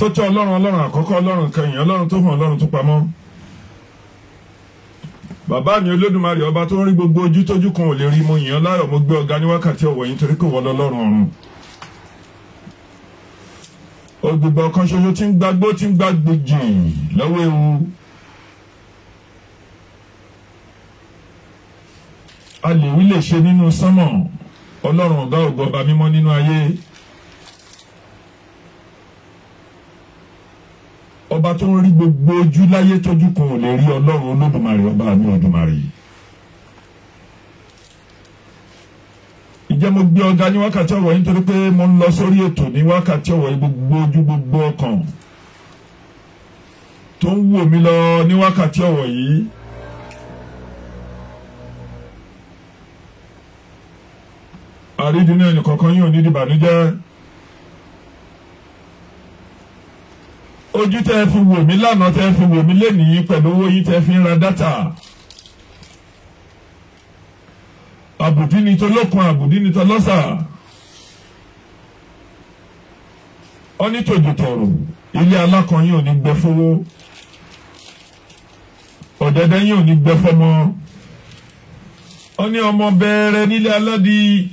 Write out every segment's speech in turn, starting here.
tó tẹ́ ọlọ́run àkọ́kọ́, ọlọ́run kẹyìn, ọlọ́run tó hàn, ọlọ́run tó pamọ́. Bàbá mi Olódùmarè, ọba tó ń rí gbogbo ojú tójú kan ò lè rí, mo yìn ọ́ láyọ̀, mo gbé ọ̀gá ní wákàtí ọ̀wọ̀ yìí torí kò wọ́n lọ́lọ́run ọ̀run. Ògbùgbà ọ̀kan ṣoṣo tí ń gbàgbó tí ń gbàgbèjì lọ́wọ́ ewu. A lè wí lè ṣe nínú sánmọ̀, ọlọ́run ọ̀gá ògo ọba mímọ́ nínú ayé. Ọba tó ń rí gbogbo ojú láyé tójú kan ò lè rí, ọlọ́run Olódùmarè ọba mi Olódùmarè. Ìjẹ́ mo gbé ọ̀gá ní wákàtí ọ̀wọ̀ yìí nítorí pé mo ń lọ sórí ètò ní wákàtí ọ̀wọ̀ yìí, gbogbo ojú gbogbo ọkàn tó ń wò mí lọ ní wákàtí ọ̀wọ̀ yìí. Àrídìní ẹnì kọ̀ọ̀kan yóò ní ìbànújẹ́. Ojú tẹ́ fi wò mí lánàá, tẹ́ fi wò mí lénìí pẹ̀lú owó yìí tẹ́ fi ń ra dátà. Àbùdí ni tó lókun, àbùdí ni tó lọ́sà. Ó ní tòjútọ̀rọ̀, ilé alákan yìí ò ní gbẹ fowó. Ọ̀dẹ̀dẹ̀ yìí ò ní gbẹ fọmọ. Ó ní ọmọ bẹ̀rẹ̀ nílé aládìí.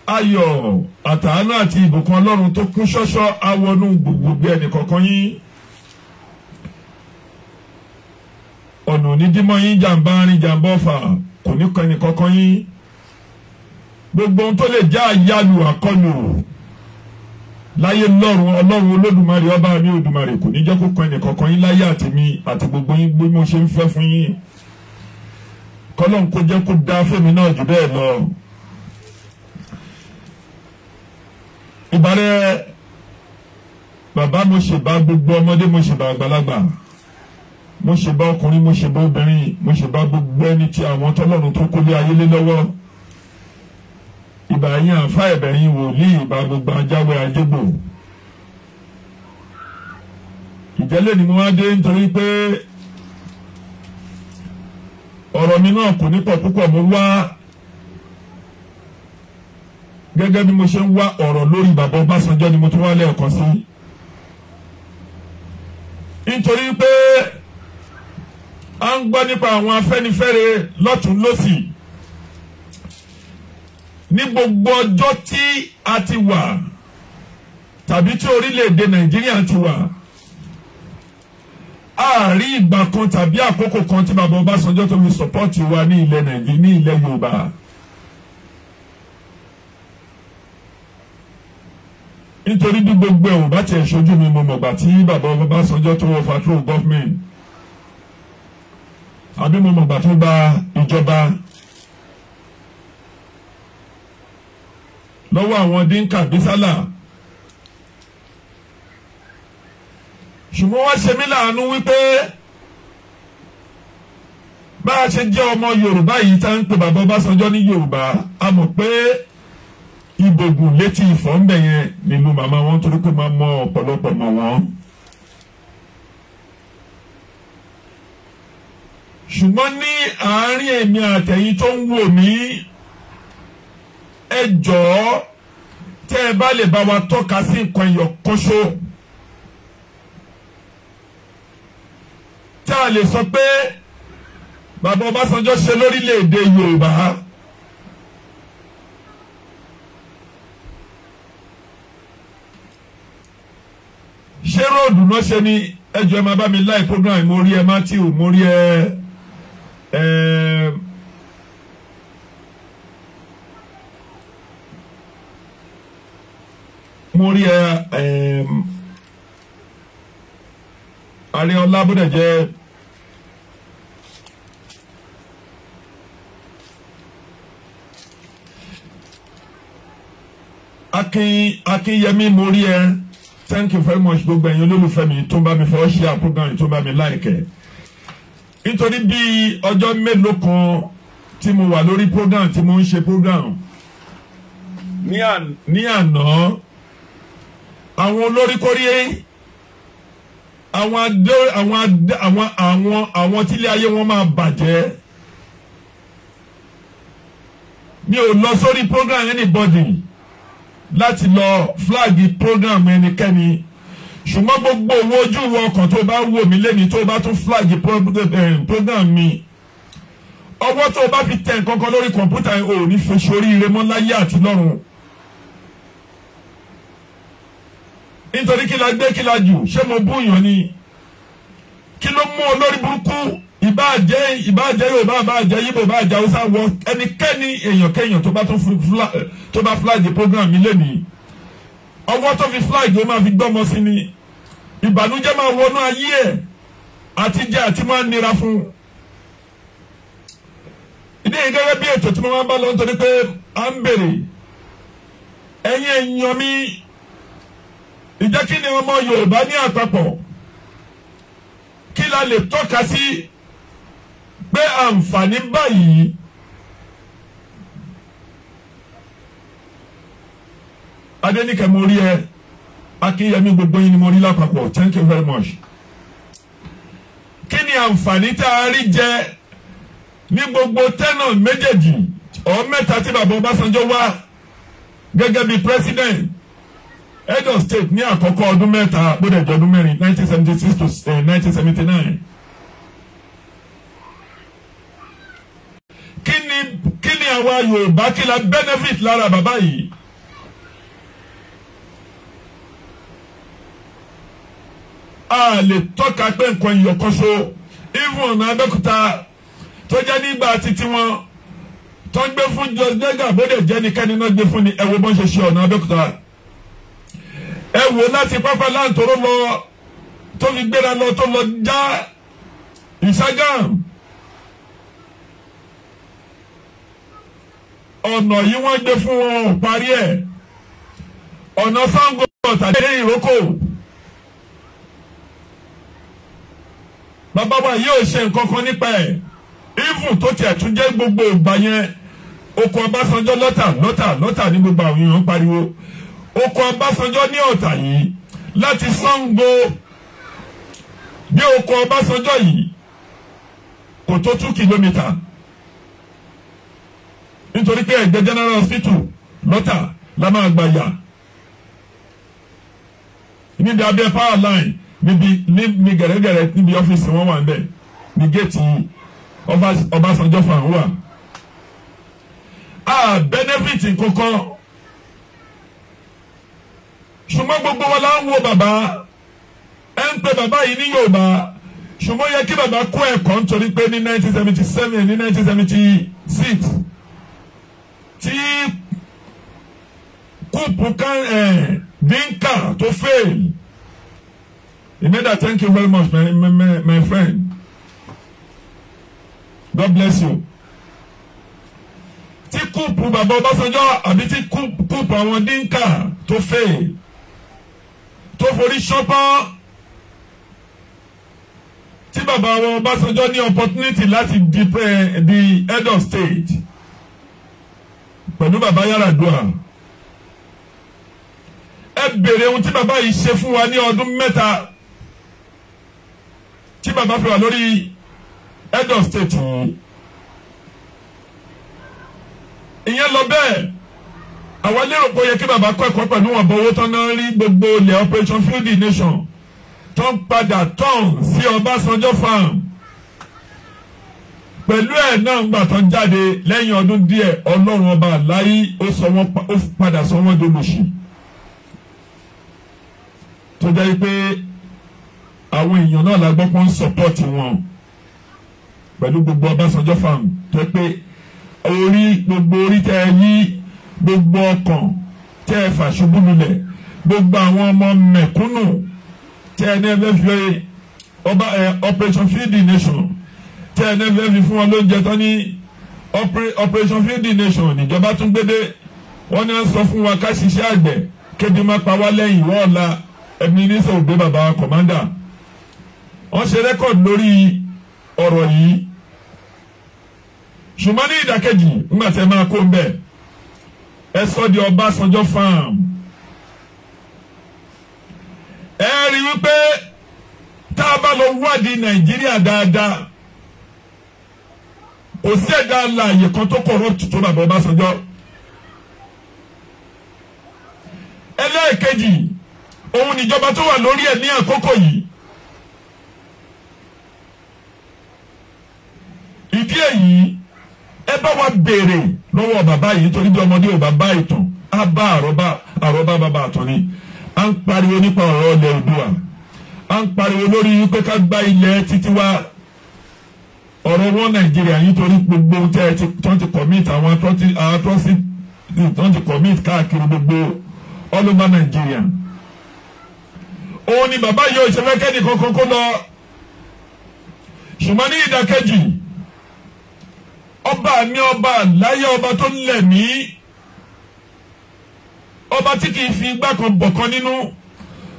Ayọ̀ àtàánú àti ìbùkún ọlọ́run tó kún ṣọ́ṣọ́ awọnú gbogbo bí ẹnì kọ̀ọ̀kan yín. Ọ̀nà onídìmọ̀ yín, jàǹbá rìn jàǹbá ọ̀fà kò ní kan ẹnì kọ̀ọ̀kan yín. Gbogbo ohun tó lè já àyálù àkọlù láyé lọ́run, ọlọ́run Olódùmarè ọba mi Olódùmarè kò ní jẹ́ kó kan ẹnì kọ̀ọ̀kan yín láyé àti mi àti gbogbo yín bí mo ṣe ń fẹ́ fún yín. Kọ́lọ́run kó jẹ́ kó dá fẹ́mi náà jù bẹ́ẹ̀ lọ. Ìbàrẹ̀ bàbá, mo ṣe bá gbogbo ọmọdé, mo ṣe bá àgbàlagbà, mo ṣe bá ọkùnrin, mo ṣe bá obìnrin, mo ṣe bá gbogbo ẹni tí àwọn tọ́lọ́run tó kólé ayé lé lọ́wọ́. Ìbà yín àǹfà ẹ̀bẹ̀ yín wòlíì, ìbà gbogbo ajáwé ajégbò. Ìjẹ́lẹ̀ ni mo wá dé nítorí pé ọ̀rọ̀ mi náà kò ní pọ̀ púpọ̀. Mo wá gẹ́gẹ́ bí mo ṣe ń wá ọ̀rọ̀ lórí bàbá Ọbásanjọ́ ni mo tún wá lẹ́ẹ̀kan sí. Nítorí pé a ń gbọ́ nípa àwọn Afẹ́nifẹ́re lọ́tún lósì. Ní gbogbo ọjọ́ tí a ti wà tàbí tí orílẹ̀-èdè Nàìjíríà ti wà, a rí ìgbà kan tàbí àkókò kan tí bàbá Ọbásanjọ́ tó fi sọ́pọ́ọ̀tì wa ní ilẹ̀ Nàìjíríà, ní ilẹ̀ Yorùbá. Nítorí bí gbogbo ẹ̀ ò bá tiẹ̀ ṣojú mi, mo mọ̀gbà tí bàbá Ọbásanjọ́ tó wọ patrol government, àbí mo mọ̀gbà tó gba ìjọba lọ́wọ́ àwọn Dínkà Bísálà. Ṣùgbọ́n wọ́n ṣe mí láàánú wípé bá a ṣe jẹ́ ọmọ Yorùbá yìí tá ń pè bàbá Ọbásanjọ́ ní Yorùbá, a mọ̀ pé Ìbògùn létí Ifọ̀ ń bẹ̀ yẹn nínú màmá wọn torí pé máa mọ ọ̀pọ̀lọpọ̀ mọ̀ wọ́n. Ṣùgbọ́n ní àárín èmi àtẹ̀yìn tó ń wò mí, ẹ jọ̀ọ́ tẹ́ ẹ bá lè bá wa tọ́ka sí nǹkan ẹyọ kan ṣo tá a lè sọ pé bàbá Ọbásanjọ́ ṣe lórílẹ̀‐èdè Yorùbá. Ṣé róòdù náà ṣe ni ẹjọ́ ẹ máa bá mi láì program, mo rí ẹ Matthew, mo rí ẹ mo rí ẹ Arẹ́ọlá bó dẹ̀ jẹ́ Akínyẹmí, mo rí ẹ. Thank you very much gbogbo ẹ̀yin olólùfẹ́ mi tó bá mi fọwọ́ ṣe àpògàn tó bá mi láìkẹ́. Nítorí bí ọjọ́ mélòó kan tí mo wà lórí program tí mo ń ṣe program ní àná, àwọn olóríkórí àwọn tílé ayé wọn máa bàjẹ́. Mi ò lọ sórí program anybody. láti lọ flag program ẹnikẹ́ni ṣùgbọ́n gbogbo owó ojú ìwọ ọkàn tó bá wò mí lẹ́ni tó bá tún flag program mi ọwọ́ tó bá fi tẹ̀ nǹkan kan lórí kọ̀ǹpútà ò ní fi ṣoríire mọ́ láyé àti lọ́run. Nítorí kí la gbé kí la jù ṣé mo búyàn ni kí ló mú olórí burúkú ìbáàjẹ́ Yorùbá ìbáàjẹ́ Yíbò ìbáàjẹ́ Haúsá wọ ẹnikẹ́ni èèyàn kéèyàn tó bá flag program mi lẹ́nìí ọwọ́ tó fi flag ó máa fi gbọ́mọ sí ni ìbànújẹ́ máa wọnú ayé ẹ̀ àti jẹ́ àti máa nira fún. ìdí yìí gẹ́gẹ́ bí ètò tí mo máa ń bá lọ nítorí pé à ń bèrè ẹ̀yin èèyàn mi ìjẹ́ kí ni ọmọ Yorùbá ní àpapọ̀ kí la lè tọ́ka sí pé àǹfààní báyìí Adéníkẹ́ mo rí ẹ Akínyẹmí gbogbo yín ni mo rí lápapọ̀ thank you very much. Kí ni àǹfààní tá a rí jẹ ní gbogbo tẹ́nà méjèèjì ọ̀ mẹ́ta tí bàbá Ọbásanjọ́ wá gẹ́gẹ́ bí president head of state ní àkọ́kọ́ ọdún mẹ́ta gbọ́dọ̀ jẹ́ ọdún mẹ́rin 1976 to 1979. Kí ni àwa Yorùbá kí la benefit lára bàbá yìí? A lè tọ́ka pé nǹkan ìyọ̀kọ́ṣo even ọ̀nà Abẹ́òkúta tó jẹ́ nígbà títí wọn tó ń gbé fún jọjẹ́gà gbọ́dọ̀ jẹ́ nìkẹ́ni náà gbé fún ni ẹ wo bọ́n ṣe ṣe ọ̀nà Abẹ́òkúta. Ẹ wò láti pápá láǹtóró lọ tó fi gbéra lọ tó lọ já Ìṣàgàm ọ̀nà yìí wọ́n gbé fún wọn parí ẹ̀ ọ̀nà Ṣàngó tàbí Ìrókò bàbá wa yóò ṣe nǹkan kan nípa ẹ̀ even tó tiẹ̀ tún jẹ́ gbogbo ìgbà yẹn oko Ọbásanjọ́ lọ́tà ní gbogbo àwọn èèyàn pariwo oko Ọbásanjọ́ ní Ọ̀tà yìí láti Ṣàngó bí oko Ọbásanjọ́ yìí kò tó 2 kìlómítà nítorí pé ẹgbẹ́ general hospital lọ́tà la máa gbà yà níbi abẹ́ power line níbi gẹ̀rẹ́gẹ̀rẹ́ níbi ọ́fíìsì wọn wà ń bẹ̀ ní géètì Ọbásanjọ́ fún àwọn wà. A benefit kankan ṣùgbọ́n gbogbo wa la ń wo bàbá ẹ ń pe bàbá yìí ní Yorùbá ṣùgbọ́n yẹ kí bàbá kó ẹ̀kọ́ nítorí pé ní 1977 ní 1976 tí kúùpù kan Dinka tó fail. Imelda, thank you very much, my friend. God bless you. Tí kúùpù bàbá Ọbásanjọ́ àbí tí kúùpù àwọn Dinka tó fail tó forí ṣọpọ́ tí bàbá àwọn Ọbásanjọ́ ní opportunity láti di head of state pẹ̀lú bàbá Yar'Adua. Ẹ bèrè ohun tí bàbá yìí ṣe fún wa ní ọdún mẹ́ta tí bàbá fi wà lórí head of state yìí. Ìyẹn lọ bẹ́ẹ̀ àwọn lérò pé ó yẹ kí bàbá kọ́ ẹ̀kọ́ pẹ̀lú wọn bọ̀wọ́ tán náà rí gbogbo ilẹ̀ operation field the nation tó ń padà tán sí Ọbásanjọ́ farm pẹ̀lú ẹ̀ náà ń gbà tán jáde lẹ́yìn ọdún díẹ̀ Ọlọ́run ọba àláyé ó padà sọ wọ́n dolóṣì tó jẹ́ pé àwọn èèyàn náà la gbọ́ pé ń support wọn pẹ̀lú gbogbo Ọbásanjọ́ farm tó pé gbogbo orí tẹ́ ẹ yí gbogbo ọkàn tẹ́ ẹ fà ṣubú lulẹ̀ gbogbo àwọn ọmọ mẹ̀kúnnù tẹ́ ẹ ní ẹgbẹ́ fi operation feed the nation tẹ́ ẹ ní ẹgbẹ́ fi fún wọn lóúnjẹ tán ní operation feed the nation níjọba tún gbédé wọ́n ní wọ́n sọ fún wa ká ṣiṣẹ́ àgbẹ̀ kébi má pa wá lẹ́yìn wọ́ọ̀la ẹ̀mí ní sọ òbí bàbá kọ̀mándà wọ́n ṣe rẹ́kọ̀dì lórí ọ̀rọ̀ yìí ṣùgbọ́n ní ìdàkejì ńgbà tẹ́ máa kó ń bẹ̀ ẹ sọ di Ọbásanjọ́ farm ẹ rí wípé tá a bá lọ wádìí Nàìjíríà dáadáa kò sí ẹ̀dá alààyè kan tó corrupt tó bàbá Ọbásanjọ́ ẹlẹ́ẹ̀kejì òun níjọba tó wà lórí ẹ̀ ní àkókò yìí. ìdí èyí ẹ bá wa béèrè lọ́wọ́ bàbá yìí torí bí ọmọdé ò bá bá ìtàn á bá àrọ́bá bàbá àtọ̀ ni. à ń pariwo nípa ọ̀rọ̀ ilẹ̀ Oòduà, à ń pariwo lórí pé ká gba ilẹ̀ títí wa ọ̀rọ̀ wọn Nàìjíríà nítorí gbogbo tó ti commit àwọn tó ti commit káàkiri gbogbo all over Nàìjíríà. òun ni bàbá yóò ṣe fẹ́ kẹ́ni kankan kó lọ. ṣùgbọ́n ní ìdàkejì ọba mi ọba láyé ọba tó lẹ̀ mí ọba tí kì í fi igbá kan bọ̀ kan nínú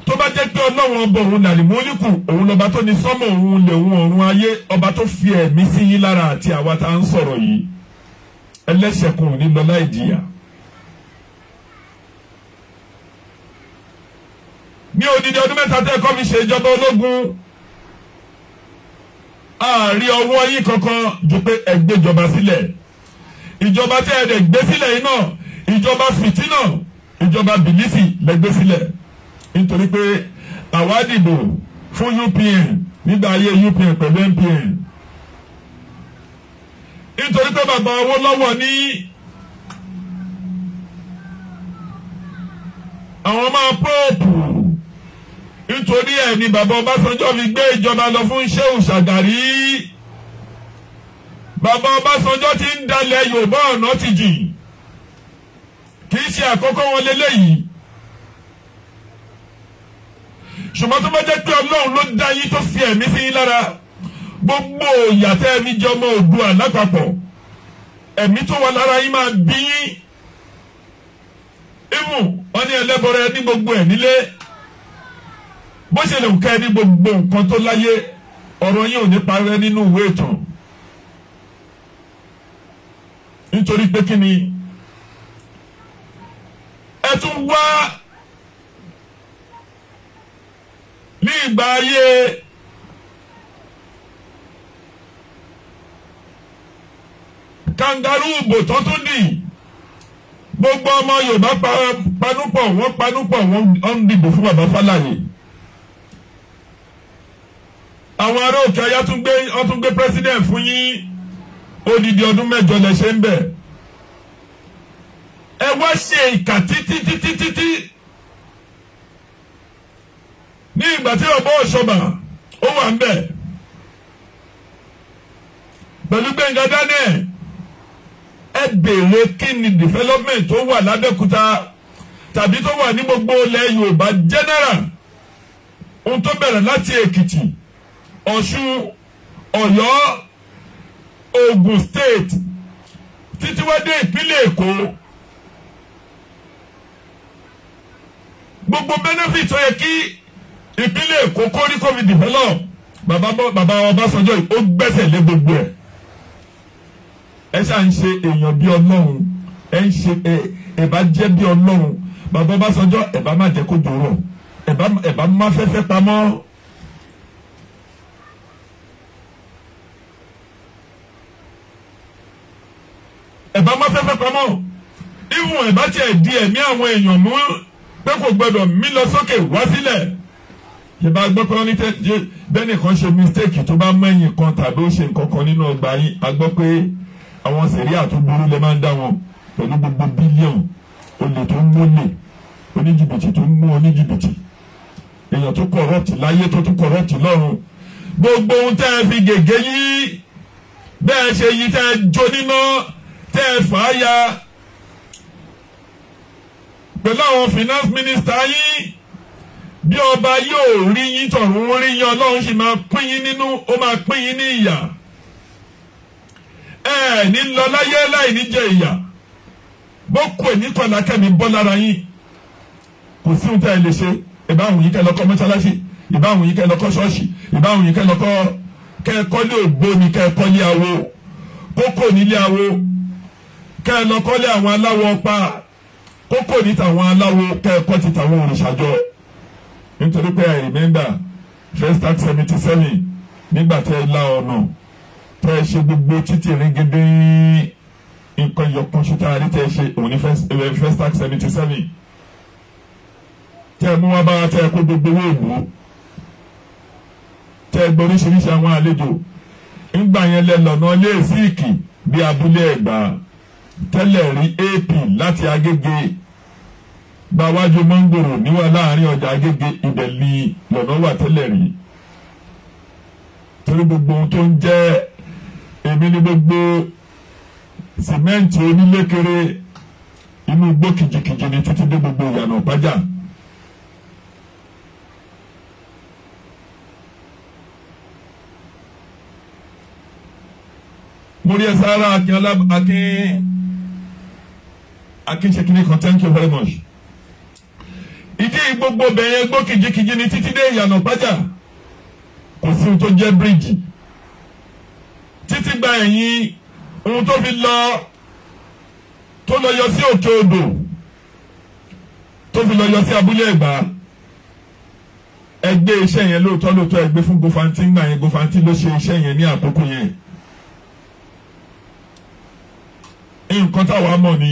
tó bá jẹ́ pé ọlọ́run ọba òun nàlì mọ́líkù òun lọ́ba tó ní sọ́mọ̀ òun lè òun ọ̀run ayé ọba tó fi ẹ̀mí sí yín lára àti àwa tá à ń sọ̀rọ̀ yìí ẹlẹ́ṣẹ̀ kan ò ní lọ láì jìyà. ní odidi ọdún mẹ́ta tẹ́ kọ́ mi ṣe ìjọba ológun àárí ọwọ́ yín kankan ju pé ẹ gbéjọba sílẹ̀. ìjọba tẹ́ ẹ dẹ̀ gbé sílẹ̀ yìí náà ìjọba fìtínà ìjọba bìlísì lẹ gbé sílẹ̀ nítorí pé àwa dìbò fún UPN nígbà ayé UPN pẹ̀lú MPN nítorí pé bàbá Awólọ́wọ̀ ní àwọn máa pọ́ọ̀pù nítorí ẹ̀ ni bàbá Ọbásanjọ́ fi gbé ìjọba lọ fún Shehu Shagari. bàbá Ọbásanjọ́ ti ń dalẹ̀ Yorùbá ọ̀nà ti jìn kì í ṣe àkọ́kọ́ wọn lélẹ́yìí. ṣùgbọ́n tó bá jẹ́ pé Ọlọ́run ló dá yín tó fi ẹ̀mí sí yín lára gbogbo ìyàtọ̀ ẹ̀mí jẹ́ ọmọ Oòduà lápapọ̀ ẹ̀mí tó wà lára yín máa bí yín. ìmù wọn ní ẹlẹ́bọrẹ ní gbogbo ẹ̀ nílé bó ṣe lè kẹ́ ní gbogbo nǹkan tó láyé ọ̀rọ̀ yín ò ní parẹ́ nínú ìwé ìtàn nítorí pé kí ni ẹ tún wá ní ìgbà ayé kangaroo bò tó tún dì gbogbo ọmọ Yorùbá panúpọ̀ wọ́n ń dìbò fún bàbá Fálàyé. àwọn ará òkè ayá tún gbé president fún yín odidi ọdún 8 lẹ ṣe ń bẹ̀. ẹ wá ṣe ìkà títí ní ìgbà tí ọ̀bọ Ọ̀ṣọ́bà ó wà ń bẹ̀ pẹ̀lú Gbẹ́ngà Daniel ẹ béèrè kí ni development tó wà l'Abẹ́òkúta tàbí tó wà ní gbogbo ilẹ̀ Yorùbá general ohun tó bẹ̀rẹ̀ láti Èkìtì Ọ̀ṣun Ọ̀yọ́ Ògùn state títí wá dé ìpínlẹ̀ Èkó gbogbo benefit tó yẹ kí ìpínlẹ̀ Èkó kórí covid develop bàbá Ọbásanjọ́ ó gbẹ́sẹ̀ lé gbogbo ẹ̀. ẹ ṣáà ń ṣe èèyàn bí Ọlọ́run ẹ ń ṣe ẹ̀bá jẹ́ bí Ọlọ́run bàbá Ọbásanjọ́ ẹ̀bá má jẹ́ kó jòrò ẹ̀bá má fẹ́fẹ́ pamọ́. ẹ̀bá má fẹ́fẹ́ pamọ́ ìwọ̀n ẹ̀bá tiẹ̀ di ẹ̀mí àwọn èèyàn mú pé kò gbọdọ̀ mí lọ sókè wá sílẹ̀. ìbá gbọ́ pé wọ́n ní bẹ́ẹ̀ni kan ṣe mistake tó bá mẹ́yìn kan tàbí ó ṣe nǹkan kan nínú ọgbà yín a gbọ́ pé àwọn sẹ̀ríà tó burú lè máa ń dá wọn pẹ̀lú gbogbo bílíọ̀nù olè tó ń mólè oníjìbìtì tó ń mú oníjìbìtì èèyàn tó corrupt láyé tó tún corrupt lọ́run gbogbo ohun tẹ́ ẹ fi gègé yí bẹ́ẹ̀ ṣe yí tẹ́ ẹ jó níná tẹ́ ẹ fà á ya pẹ̀lú àwọn finance minister yín bí ọba yóò rí yín tọ̀run rí yín Ọlọ́run sì máa pín yín nínú ó máa pín yín ní ìyà ẹ ní lọ láyé láì ní jẹ ìyà bó kú ẹ̀ ní kọ̀lákẹ́mi bọ́ lára yín kò sí ohun tí ẹ lè ṣe ìbáwùn yín kẹ́ lọ kọ́ mọ́ṣáláṣí ìbáwùn yín kẹ́ lọ kọ́ ṣọ́ọ̀ṣì ìbáwùn yín kẹ́ lọ kọ́lé ògbóni kẹ́ kọ́lé awo kókò nílé awo kẹ́ lọ kọ́lé àwọn aláwọ̀ pa kókò ní tàwọn aláwo kẹ́ kọ́ ti tàwọn òrìṣàjọ nítorí pé I remember first act 77 nígbà tí ẹ la ọ̀nà tẹ́ ẹ ṣe gbogbo títì rígidì nǹkan yọkan ṣúta rí tẹ́ ẹ ṣe òun ní first act 77 tẹ́ mú wá bá tẹ́ kó gbogbo owó ìlú tẹ́ gbọ́ oríṣiríṣi àwọn àlejò ńgbà yẹn lẹ lọ́nà lé síìkì bí abúlé Ẹ̀gbá tẹ́lẹ̀ rí AP láti Agége gbàwájú mọ́ngòrò níwà láàrin ọjà Agége ibẹ̀ ni lọ́nà wà tẹ́lẹ̀ rí torí gbogbo ohun tó ń jẹ́ èmi ní gbogbo sìmẹ́ǹtì onílékeré inú igbó kìjìkìjì ní títí dé gbogbo ìyànà Ọ̀pájà. mo rí ẹsẹ̀ ara akin ṣèkìní kan, thank you very much. ìdí gbogbo bẹ̀yẹn igbó kìjìkìjì ní títí dé ìyànà Ọ̀pájà kò sí ohun tó jẹ́ bíríìjì títí gba ẹ̀yìn ohun tó fi lọ tó lọ yọ sí òkè odò tó fi lọ yọ sí abúlé Ẹ̀gbá ẹgbẹ́ iṣẹ́ yẹn lóòótọ́ ẹgbẹ́ fún Gofantì ńgbà yẹn Gofantì ló ṣe iṣẹ́ yẹn ní àkókò yẹn. nǹkan táwa mọ̀ ni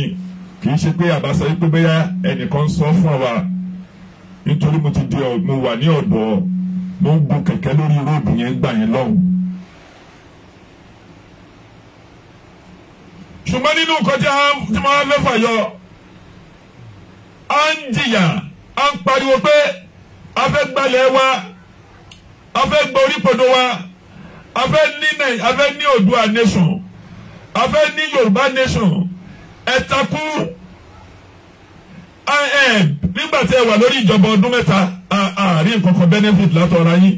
kì í ṣe pé àbáṣọ yìí pé bẹ́yà ẹnìkan sọ fún wa nítorí mo wà ní ọ̀dọ́ mo ń gun kẹ̀kẹ́ lórí róòdù yẹn gbà yẹn lọ́hùn. ṣùgbọ́n nínú nǹkan tí mo fẹ́ fàyọ à ń jìyà à ń pariwo pé a fẹ́ gbalẹ̀ wa a fẹ́ gba oríkodò wa a fẹ́ ní Oòduà nation a fẹ́ ní Yorùbá nation ẹ takú nígbà tí ẹ wà lórí ìjọba ọdún mẹ́ta àárín nǹkan kan benefit látọ̀ra yín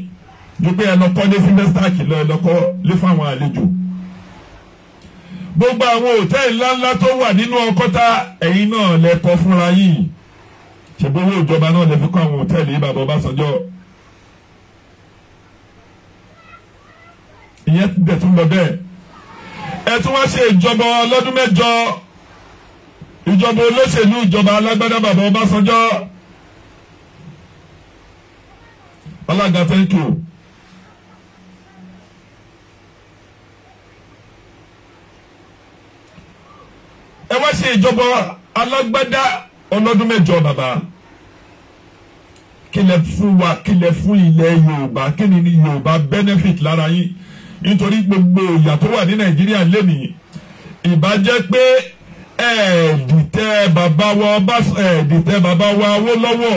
ju pé ẹ lọ kọ́ lé fún mẹ́sítàkì lọ ẹ lọ kọ́ lé fún àwọn àlejò. gbogbo àwọn hòtẹ́ẹ̀lì ńláńlá tó wà nínú Ọ̀kọ́tà ẹ̀yin náà lẹ kọ́ fúnra yìí ṣùgbọ́n owó ìjọba náà lè fi kọ́ àwọn hòtẹ́ẹ̀lì yìí bàbá Ọbásanjọ́. ìyẹn dẹ̀ tún lọ bẹ́ẹ̀ ẹ tún wá ṣe ìjọba ọlọ́dún mẹ́jọ ìjọba olóṣèlú ìjọba alágbádá bàbá Ọbásanjọ́. alága thank you. ẹ wá ṣe ìjọba alágbádá ọlọ́dún mẹ́jọ bàbá kílẹ̀ fún wa kílẹ̀ fún ilẹ̀ Yorùbá kí ni Yorùbá benefit lára yín nítorí gbogbo ìyà tó wà ní Nàìjíríà lẹ́nìí ìbàjẹ́ pé ẹ̀ẹ́dìtẹ́ bàbá wa Awólọ́wọ̀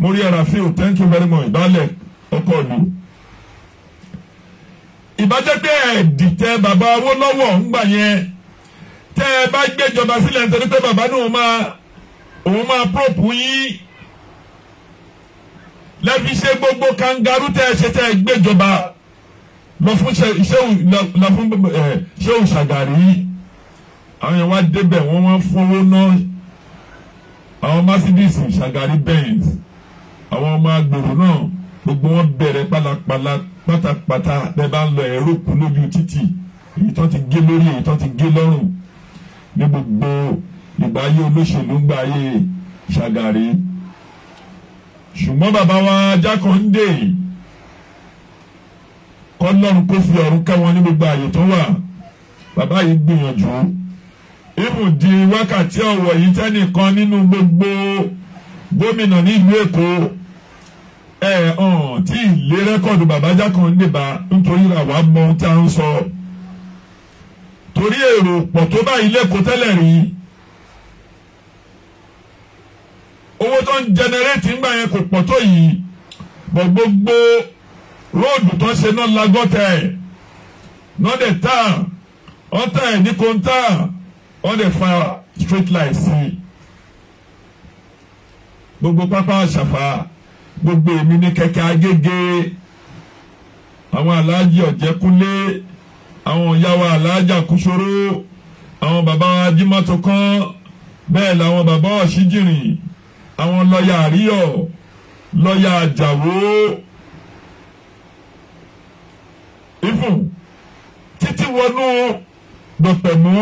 mórí Rafiu thank you very much ìbálẹ̀ ọkọ̀ ìlú ìbàjẹ́ pé ẹ̀ẹ́dìtẹ́ bàbá Awólọ́wọ̀ ńgbà yẹn tẹ́ ẹ bá gbéjọba sílẹ̀ nítorí pé bàbá náà òun máa pòpù yín lẹ́fi ṣe gbogbo kangaroo tẹ́ ẹ ṣe tẹ́ ẹ gbéjọba lọ fún Ṣéhù Ṣàgàrí àwọn yẹn wá débẹ̀ wọ́n wá fowó náà àwọn Mercedes Ṣàgàrí Benz àwọn ọmọ agbèrò náà gbogbo wọn bẹ̀rẹ̀ pálapàla pátápátá bẹ́ẹ̀ bá ń lọ ẹ̀rọ kù lójú títì èyí tó ti gé lórí èyí tó ti gé lọ́rùn ní gbogbo ìgbà ayé olóṣèlú ń gba ayé Ṣàgàrí. ṣùgbọ́n bàbá wa Jákàndé kọ́lọ́run kó fi ọ̀run kẹ́wọn ní gbogbo àyè tó wà bàbá yìí gbìyànjú ìmù di wákàtí ọ̀wọ̀ yìí tẹ́nìkan nínú gbogbo gómìnà nílùú Èkó tí ìlé rẹ́kọ̀dù bàbá Jákàndé bá nítorí àwa mọ ohun tí a ń sọ torí èrò pọ̀ tó bá ilé Èkó tẹ́lẹ̀ rí owó tó ń jẹnẹrétì ńgbà yẹn kò pọ̀ tó yìí bọ̀ gbogbo róòdù tó ń ṣe náà lagọ́tẹ̀ náà dẹ̀ tà ọ̀tá ẹ̀ ní kóńtà wọ́n dẹ̀ fa street light sí gbogbo pápá Àṣàfà gbogbo èmi ní kẹ̀kẹ́ Agége àwọn aláàjì Ọ̀jẹ̀kúnlé àwọn ìyàwó aláàjà Kúṣòro àwọn bàbá Ajímọ́tò kan bẹ́ẹ̀ làwọn bàbá Ọ̀ṣíjìrìn àwọn lọ́ọ̀yà Àríyọ̀ lọ́ọ̀yà Àjàwó ìfún títí wọnú dọ̀pẹ̀mú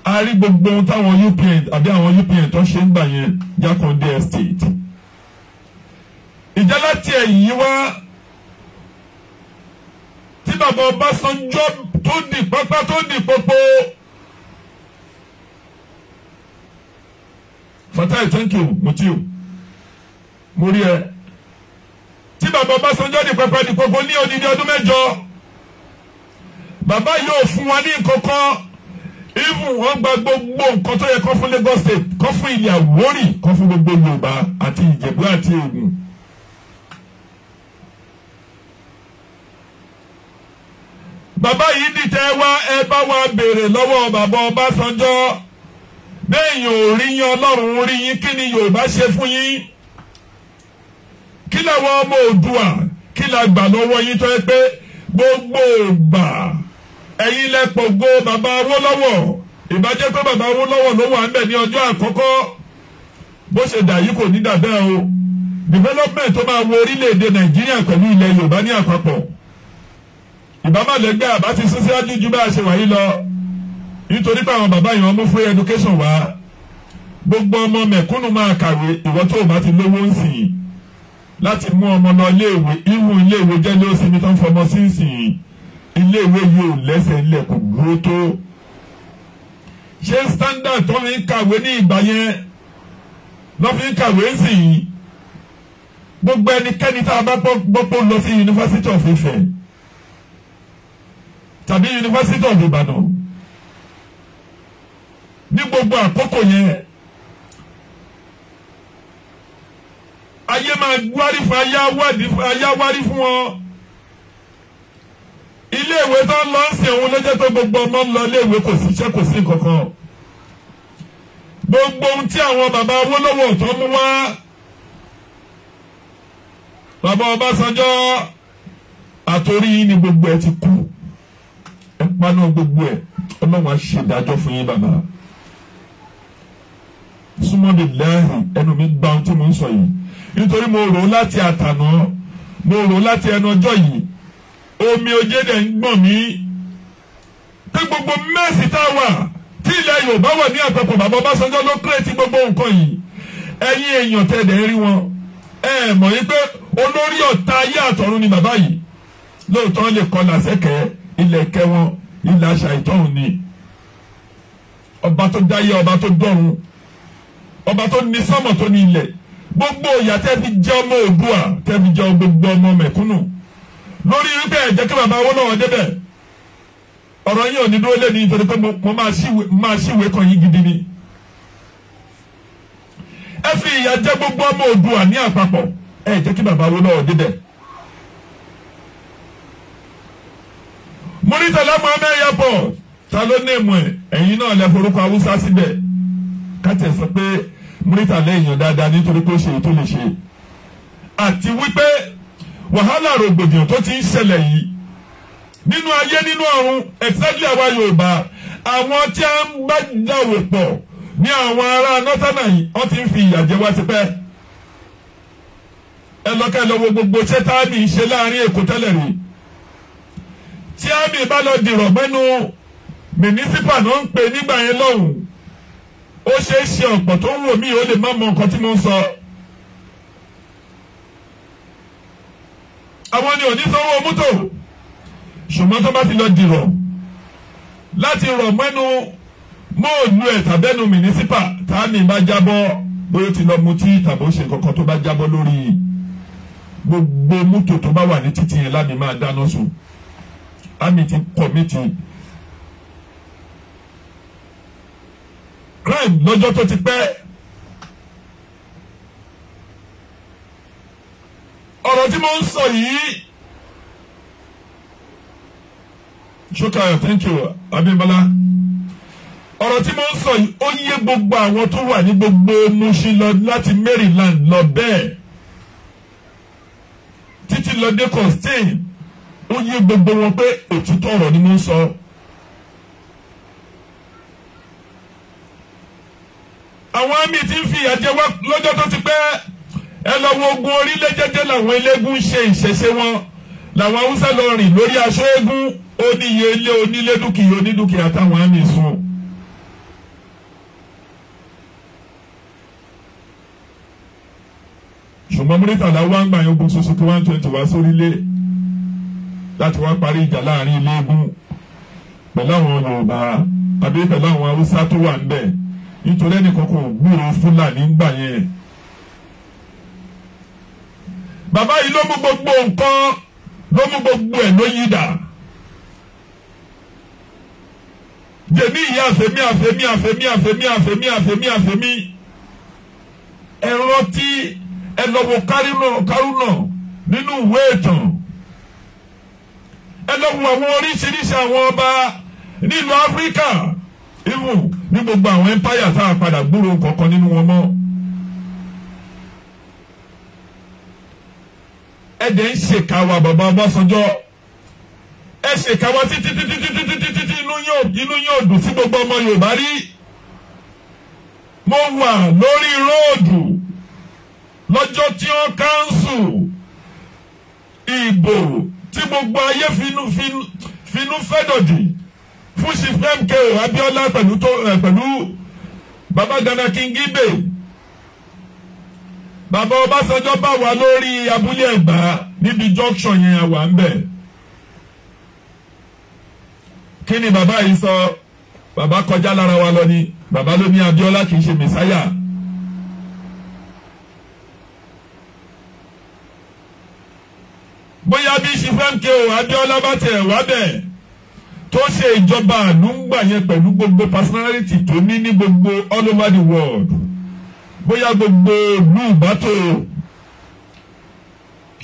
a rí gbogbo ohun táwọn UPN àbí àwọn UPN tó ṣe ń gbà yẹn Jákàndé estate ìjà láti ẹ̀yìn wá tí bàbá Ọbásanjọ́ tó di pápá tó di pópó Fatai thank you Mutiu mo rí ẹ tí bàbá Ọbásanjọ́ ní pẹpẹ ní gbogbo ní odidi ọdún 8 bàbá yóò fún wa ní nǹkankan even wọ́n gba gbogbo nǹkan tó yẹ kó fún Lagos State kó fún ilẹ̀ Àwórì kó fún gbogbo Yorùbá àti Ìjẹ̀bú àti Ògùn. bàbá yìí dìtẹ̀ wá ẹ bá wa béèrè lọ́wọ́ bàbá Ọbásanjọ́ bẹ́ẹ̀yìn ò rí yín Ọlọ́run rí yín kí ni Yorùbá ṣe fún yín kí làwọn ọmọ Oòduà kí la gbà lọ́wọ́ yín tó yẹ pé gbogbo ìgbà ẹ̀yin lẹ́pọ̀ go bàbá Awólọ́wọ̀ ìbájẹ́ pé bàbá Awólọ́wọ̀ ló wà ńbẹ̀ ní ọjọ́ àkọ́kọ́ bó ṣe dà yìí kò ní dà bẹ́ẹ̀ o development tó máa wo orílẹ̀-èdè Nàìjíríà pẹ̀lú ilẹ̀ Yorùbá ní àpapọ̀ ìbámalẹ̀gbẹ́ àbá ti sún síwájú ju bá a ṣe wà yìí lọ nítorí pé àwọn bàbá yìí wọ́n mú free education wá gbogbo ọmọ mẹ̀kúnnù máa kàwé ìwọ tó o bá ti lówó ń sìn láti mú ọmọ lọ iléèwé ìwù iléèwé jẹ́ ló sinmi tó ń fọmọ sí ìsìn iléèwé yóò lẹ́sẹ̀ ńlẹ̀ kò dúró tó ṣé standard tó fi ń kàwé ní ìgbà yẹn lọ́ fi ń kàwé ń sìn gbogbo ẹnikẹ́ni tá a bá gbọ́pọ̀ lọ sí University of Ife tàbí University of Ibadan ní gbogbo àkókò yẹn ayé máa wárí fún ayáwárí fún wọn iléèwé tó ń lọ sí òun lọ́jọ́ tó gbogbo ọmọ ń lọ iléèwé kò sí iṣẹ́ kò sí nǹkankan gbogbo ohun tí àwọn bàbá Awólọ́wọ̀ tó mú wá bàbá Ọbásanjọ́ àtòrí ni gbogbo ẹ ti kú ẹ paná gbogbo ẹ Ọlọ́run á ṣe ìdájọ́ fún yín bàbá súnmọ́ mi lẹ́rìn ẹnu mi gbá ohun tí mo ń sọ yìí nítorí mo rò láti àtàná mo rò láti ẹnu ọjọ́ yìí omi ojédè ń gbọ̀n mí pé gbogbo mẹ́sì tá a wà tí ilẹ̀ Yorùbá wà ní àpapọ̀ bàbá Ọbásanjọ́ ló kírètì gbogbo nǹkan yìí ẹ̀yin èèyàn tẹ̀dẹ̀ rí wọn ẹ mọ̀ yín pé olórí ọ̀tá ayé àtọ̀run ni bàbá yìí lóòótọ́ lè kọ́ làṣẹ́kẹ́ ilẹ̀ kẹwọn ilẹ̀ àṣà ìtọ́run ni ọba tó dáyé ọba tó dọ́run ọba tó ní sọ́mọ̀ tó ní ilẹ̀ gbogbo ìyà tẹ́ fi jẹ́ ọmọ Oòduà tẹ́ fi jẹ́ gbogbo ọmọ mẹ̀kúnnù lórí wípé ẹ̀jẹ̀ kí bàbá Awólọ́wọ̀ débẹ̀ ọ̀rọ̀ yín ò ní dúró lé ní nítorí pé mo máa ṣíwèé kan yín gidi ni ẹ fi ìyà jẹ gbogbo ọmọ Oòduà ní àpapọ̀ ẹ̀jẹ̀ kí bàbá Awólọ́wọ̀ débẹ̀. Muritala Muhammed airport ta ló ní ìmọ̀ ẹ̀yin náà lẹ forúkọ Haúsá síbẹ̀ kátẹ̀ sọ pé Muritala èèyàn dáadáa nítorí pé ó ṣe èyí tó lè ṣe àti wípé wàhálà rògbòdìyàn tó ti ń ṣẹlẹ̀ yìí nínú ayé nínú ọ̀run exactly àwa Yorùbá àwọn tí a ń bá dáwò pọ̀ ní àwọn ará nọ́tánà yìí wọ́n ti ń fi ìyà jẹ wá tipẹ́ ẹ lọ́kẹ́ lọ́wọ́ gbogbo ṣẹ́ tá a ní í ṣe láàrin Èkó tẹ́lẹ̀ rí tí a mi bá lọ dìrọ̀ mẹ́nu mínísípà náà ń pè nígbà yẹn lọ́hùn ó ṣeé ṣe ọ̀pọ̀ tó ń wò mí ó lè má mọ nǹkan tí mo ń sọ. àwọn ni ò ní sanwó mọ́tò ṣùgbọ́n tó bá ti lọ dìrọ̀ láti rọ̀ mẹ́nu móòlù ẹ̀ tàbẹ́nu mínísípà tààmì bá jábọ́ bóyá ó ti lọ mutí tàbí ó ṣe kankan tó bá jábọ́ lórí gbogbo mọ́tò tó bá wà ní títì yẹn lámì máa dáná sùn àmì ti kọ̀mìtì crime lọ́jọ́ tó ti pẹ́ ọ̀rọ̀ tí mo ń sọ yìí Ṣókàyọ̀ thank you Abímbọ́lá ọ̀rọ̀ tí mo ń sọ yìí ó yé gbogbo àwọn tó wà ní gbogbo Mùṣín lọ láti Maryland lọ bẹ́ẹ̀ títí lọ dé Costain ó yé gbogbo wọn pé òtítọ́ ọ̀rọ̀ ni mo ń sọ. àwọn àmì tí ń fi ìyà jẹ wá lọ́jọ́ tó ti pẹ́ ẹ lọ wo ogun orílẹ̀ jẹ́jẹ́ làwọn eléégún ṣe ìṣẹ̀ṣe wọn làwọn Haúsá lọ rìn lórí aṣọ eégún oníye ilé onílé dúkìá onídúkìá táwọn àmì sùn. ṣùgbọ́n Muritala wá ń gbà yín ogun ṣoṣo kí 120 wá sórílẹ̀ láti wá parí ìjà láàrin eléégún pẹ̀lú àwọn Yorùbá àbí pẹ̀lú àwọn Haúsá tó wà ń bẹ̀ nítorí ẹnìkan kò gbúròó Fúlàní gbà yẹn bàbá yìí ló mú gbogbo nǹkan ló mú gbogbo ẹ̀ ló yí dà. jèmí ìyá àfẹ́mí ẹ rántí ẹ lọ wo kárúnà nínú ìwé ìtàn ẹ lọ wo àwọn oríṣiríṣi àwọn ọba nílùú Áfíríkà even ní gbogbo àwọn empire tá a padà gbúrò kankan nínú wọn mọ́. ẹ dẹ̀ ń ṣèkàwà bàbá Ọbásanjọ́ ẹ ṣèkàwà títí inú yóò dùn sí gbogbo ọmọ Yorùbá rí. mo wà lórí róòdù lọ́jọ́ tí ó káńsù ìbò tí gbogbo ayé finú fẹ́dọ̀dì fún Chief MKO Abiola pẹ̀lú baba Gana Kingibe. bàbá Ọbásanjọ́ bá wà lórí abúlé Ẹ̀gbá níbi junction yẹn àwà ń bẹ̀. kí ni bàbá yìí sọ? bàbá kọjá lára wa lọ ni bàbá ló ní Abiola kì í ṣe mẹsáyà. bóyá bí Chief MKO Abiola bá tẹ̀ wá bẹ̀ tó ṣe ìjọba àlùngbà yẹn pẹ̀lú gbogbo personality tó ní gbogbo all over the world bóyá gbogbo ìlú ìbátò.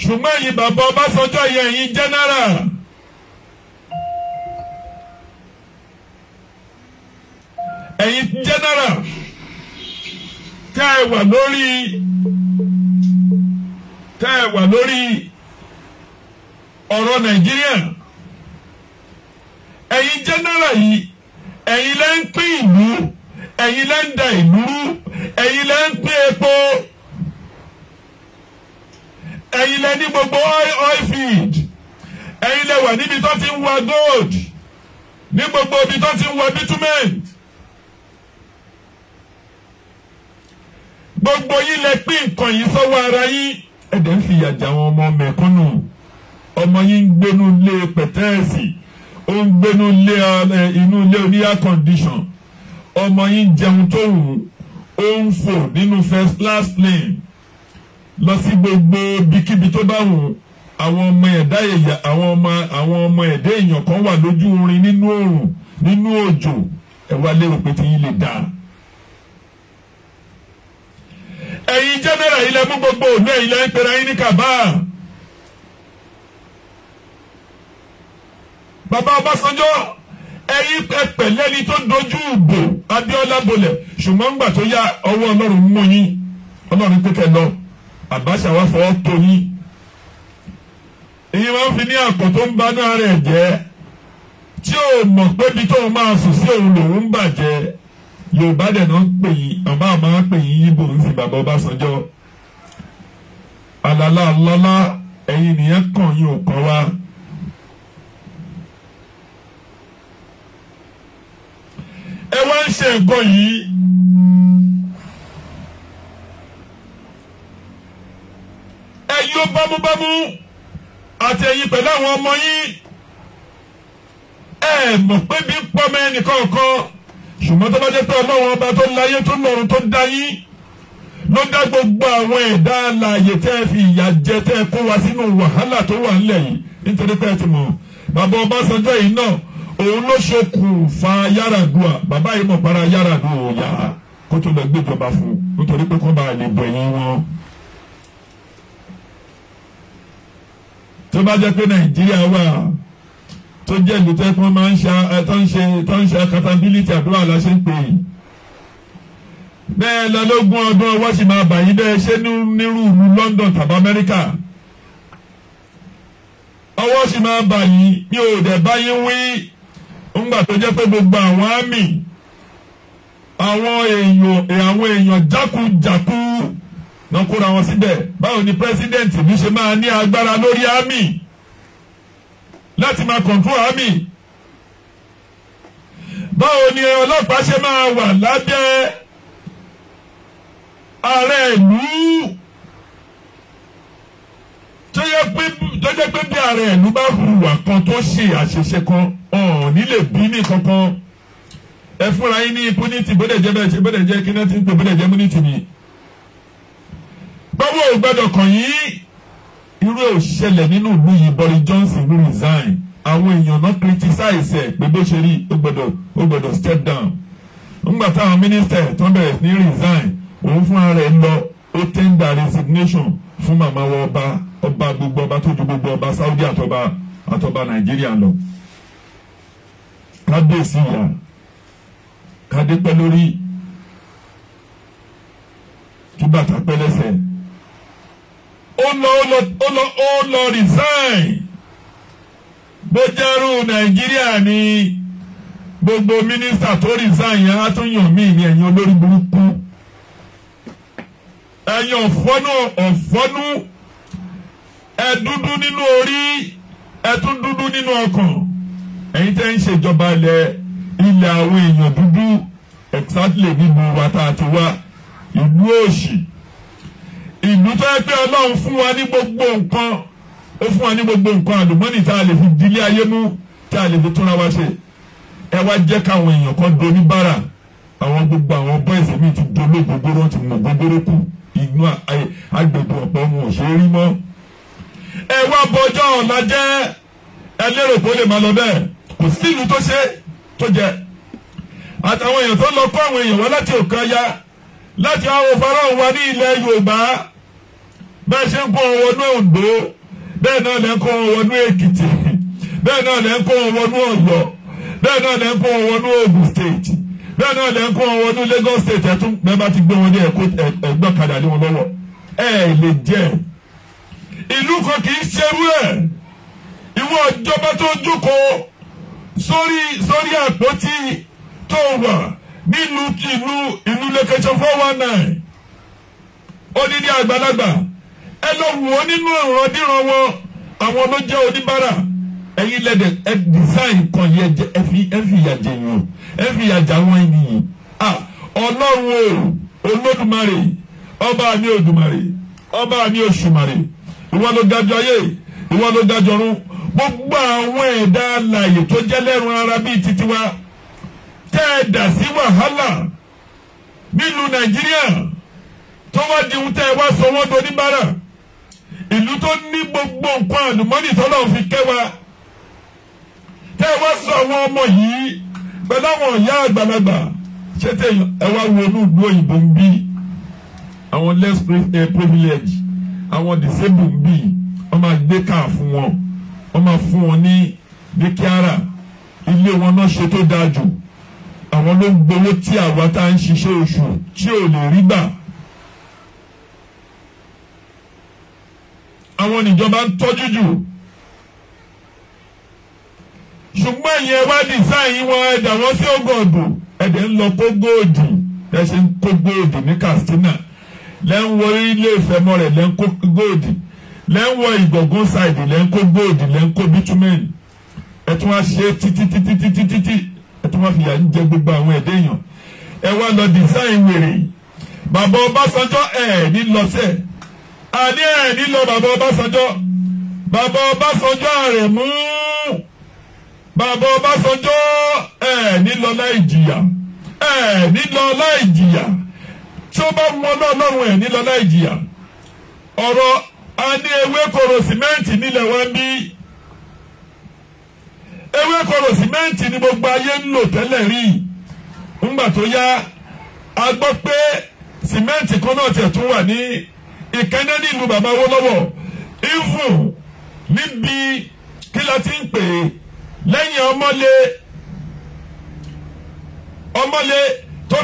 ṣùgbọ́n ẹ̀yin bàbá Ọbásanjọ́ yẹn ẹ̀yin general tẹ́ ẹ wà lórí ọ̀rọ̀ Nàìjíríà. ẹ̀yin general yìí ẹ̀yin lẹ́ ń pín ìlú, ẹ̀yin lẹ́ ń da ìlú rú, ẹ̀yin lẹ́ ń pín epo, ẹ̀yin lẹ́ ní gbogbo oil field, ẹ̀yin lẹ́ wà níbi tó ti ń wa gold, ní gbogbo ibi tó ti ń wa bitumen. gbogbo yín lẹ pín nǹkan yìí sọ́wọ́ ara yín. ẹ̀dẹ̀ ń fìyà jẹ àwọn ọmọ mẹ̀kúnnù. ọmọ yín ń gbénú ilé pẹ̀tẹ́ẹ̀sì, ó ń gbénú inú ilé oní air condition. ọmọ yín jẹun tó wù, ó ń fò nínú first class plane lọ sí gbogbo bíkíbi tó bá wù. àwọn ọmọ ẹ̀dá èèyàn kan wà lójú orin nínú oòrùn nínú òjò. ẹ wá lérò pé tí yín lè dáa. ẹ̀yin jẹ́nẹ́rà ilẹ̀ mú gbogbo òní ẹ̀yin lẹ́yìn pẹ̀lú ẹ̀yin ní kàbá. bàbá Ọbásanjọ́ ẹ̀yin pẹ̀lẹ́ni tó dojú ìbò Abíọ́lá bolẹ̀, ṣùgbọ́n ńgbà tó yá ọwọ́ Ọlọ́run mú yín, Ọlọ́run pé kẹ́ lọ, Abacha wá fọwọ́ tó yín. èyí máa ń fi ní àkọ́ tó ń bá náà rẹ̀ jẹ́ tí ó mọ̀ pé bí tóun máa sùn sí òun lòun ń bàjẹ́. Yorùbá dẹ̀ náà ń pè yín, àbá máa ń pè yín yíbo ń sì bàbá Ọbásanjọ́. àlàlà lọ́lá ẹ̀yin nìyẹn kàn yín ò kàn wá. ẹ wá ń ṣe nǹkan yìí. ẹ yóò bámúbámú àti ẹ̀yin pẹ̀lú àwọn ọmọ yín. ẹ mọ̀ pé bí pọ́nmọ́ ẹnìkan kan, ṣùgbọ́n tó bá jẹ́ pé Ọlọ́run ọba tó láyé tó lọ́run tó dá yín ló dá gbogbo àwọn ẹ̀dá alààyè tẹ́ ẹ fi ìyà jẹ tẹ́ ẹ kó wa sínú wàhálà tó wà nílẹ̀ yìí. nítorí pé ẹ ti mọ̀ bàbá Ọbásanjọ́ yìí náà òun ló ṣokùnfà Yar'Adua. bàbá yìí mọ̀ para Yar'Adua ò yá kó tó lọ gbéjọba fún nítorí pé kó bá lè bọ̀ ẹ̀yìn wọn. tó bá jẹ́ pé Nàìjíríà wà tó jẹ́ ìlú tẹ́ kí wọ́n máa ń ṣe accountability àdúrà láṣẹ ń pè é. bẹ́ẹ̀ lọ́lọ́gún ọdún ọwọ́ sì máa bà yín bẹ́ẹ̀ ṣé nírú ìlú London tàbí Amẹ́ríkà. ọwọ́ sì máa bà yín, mi ò dẹ̀ bá yín wí. ńgbà tó jẹ́ pé gbogbo àwọn àmì àwọn èèyàn jákujàku náà kóra wọn síbẹ̀. báwo ni president mi ṣe máa ní agbára lórí àmì láti máa control àmì? báwo ni ọlọ́pàá ṣe máa wà lábẹ́ ààrẹ ìlú tó jẹ́ pé bí ààrẹ ìlú bá hùwà kan tó ṣe àṣìṣe kan nílé bí ní kankan? ẹ fúnra yín ní impunity bódẹ̀ jẹ́ bẹ́ẹ̀ ṣe bódẹ̀ jẹ́ kí náà ti ń pè bódẹ̀ jẹ́ immunity ni. báwo ò gbọ́dọ̀ kàn yín irú ẹ̀ ò ṣẹlẹ̀ nínú ìlú yìí. Boris Johnson ló resign, àwọn èèyàn náà criticize ẹ̀ pé bó ṣe rí ó gbọ́dọ̀ step down. Nígbà táwọn minister tó bẹ̀rẹ̀ sí ní resign, òun fúnra rẹ̀ lọ ó tender resignation fún màmá wa ọba gbogbo ọba tó ju gbogbo ọba Saudi àtọba Nàìjíríà lọ. Kábíyèsí ìyá kádé pẹ́ lórí kí bàtà pẹ́ lẹ́sẹ̀. Ó lọ resign. Bó jẹ́rú Nàìjíríà ni gbogbo mínísítà tó resign yẹn á tún yàn mí ní ẹ̀yìn olórí burúkú. Ẹ̀yin ọ̀fọ́nú ẹ̀dúdú nínú orí ẹ̀tún dúdú nínú ọkàn. Ẹ̀yin tẹ́ ń ṣèjọba ilẹ̀ àwọn èèyàn dúdú exactly nínú wa tá a ti wá ìlú òṣì. Ìlú tó yẹ pé Ọlọ́run fún wa ní gbogbo nǹkan, ó fún wa ní gbogbo nǹkan àlùmọ́nì tá a lè fi dílé ayé mú, tá a lè fi túnra wa ṣe. Ẹ wá jẹ́ káwọn èèyàn kan do oníbàárà, àwọn gbogbo àwọn bọ́ìsì mi ti do olóògbógbóró, ti mọ̀ gbogbooro kù, inú agbègbè ọ̀pọ̀ wọn ò ṣe é rí mọ́. Ẹ wá bọjọ́ ọ̀la jẹ́, ẹ lérò pé ó lè máa lọ bẹ́ẹ̀, kò sí ìlú tó ṣe tó jẹ. Àtàwọn èèyàn tó lọ kọ́ àwọn èèyàn wá láti òkè ọya, láti àwọn faraó wa ní ilẹ̀ Yorùbá, bẹ́ẹ̀ ṣe ń kó wọn wọnú Oǹdó, bẹ́ẹ̀ náà lẹ́ ń kó wọn wọnú Èkìtì, bẹ́ẹ̀ náà lẹ́ ń kó wọn wọnú Ọ̀yọ́, bẹ́ẹ̀ náà lẹ́ ń kó wọn wọnú Ògùn state, bẹ́ẹ̀ náà lẹ́ ń kó wọn wọnú Lagos state. Ẹ̀tún bẹ́ẹ̀ bá ti gbé wọn ní ẹ̀gbọ́n kadà lé wọn lọ́wọ́. Ẹ lè jẹ́ ìlú kan kì í ṣerú ẹ̀. Ìwọ ìjọba tó jókòó sórí àpótí tó wà nínú ìlú lẹ́kẹ̀ṣọ́ 419 odidi àgbàlagbà, ẹ lọ wò ó nínú ìrandíran wọn, àwọn ló jẹ́ oníbàárà. Ẹ̀yin lẹ́dẹ̀ ẹ design kan yẹ ẹ fi ìyàjẹ̀ yàn, ẹ fi ìyàjà wọn ènìyàn. Ọlọ́run Olódùmarè, ọba mi Òdùmarè, ọba mi Òṣùmàrè, ìwọ ló dájọ́ ayé, ìwọ ló dájọ́ ọ̀run. Gbogbo àwọn ẹ̀dá alààyè tó jẹ́ lẹ́rùn ara bíi titi wa tẹ́ ẹ dà sí wàhálà nílùú Nàìjíríà tó wá di ohun tẹ́ ẹ wá sọ wọ́n do níbàárà. Ìlú tó ní gbogbo nǹkan àlùmọ́nì tọ́lọ́ fi kẹ́ wa, tẹ́ ẹ wá sọ àwọn ọmọ yìí pẹ̀lú àwọn ìyá àgbàlagbà. Ṣé tẹ ẹ wá wo inú ìlú òyìnbó ń bí àwọn less privilege, àwọn disabled ń bí, wọ́n máa gbé káà fún wọn, wọ́n máa fún wọn ní kíára, ilé wọn náà ṣe tó dáa jù. Àwọn ló ń gbowó tí àwa tá ń ṣiṣẹ́ oṣù tí ò lè rí gbà. Àwọn níjọba ń tọ́jú jù. Ṣùgbọ́n ìyẹn wá dìsáìn wọn ẹ̀dà wọn sí ọgọ́dù, ẹ̀dẹ̀ ń lọ kó góòdì, ẹ ṣe ń kó góòdì ní Katsina, lẹ́ ń wọ ilé ìfẹ́mọ́ rẹ̀ lẹ́ ń kó góòdì, lẹ́ ń wọ Ìgbọ̀ngàn ṣáìdì lẹ́ ń kó góòdì, lẹ́ ń kó bitumen. Ẹ tún wá ṣe títí ẹ tún wá fìyà ń jẹ gbogbo àwọn ẹ̀dẹ́ èèyàn. Ẹ wá lọ dìsáìn wèrè. Bàbá Ọbásanjọ́ ẹ̀ ní lọ́sẹ̀, àní ẹ̀ ní lọ bàbá Ọbásanjọ́, bàbá Ọbásanjọ́ Àrẹ̀mú, bàbá Ọbásanjọ́ ẹ̀ ní lọ láì jìyà, ẹ̀ ní lọ láì jìyà. Tí ó bá mọ Ọlọ́run ẹ̀ ní lọ láì jìyà. Ọ̀rọ̀ a ní ewékoro sìmẹ́ǹtì nílẹ̀ wá ń bí. Ewékoro sìmẹ́ǹtì ni gbogbo ayé ń lò tẹ́lẹ̀ rí. Ńgbà tó yá, a gbọ́ pé sìmẹ́ǹtì kan náà tẹ̀ tún wà ní Ìkẹ́nnẹ́ nílùú bàbá Awólọ́wọ̀. Ìfún níbi kí la ti ń pè é lẹ́yìn ọmọlé tó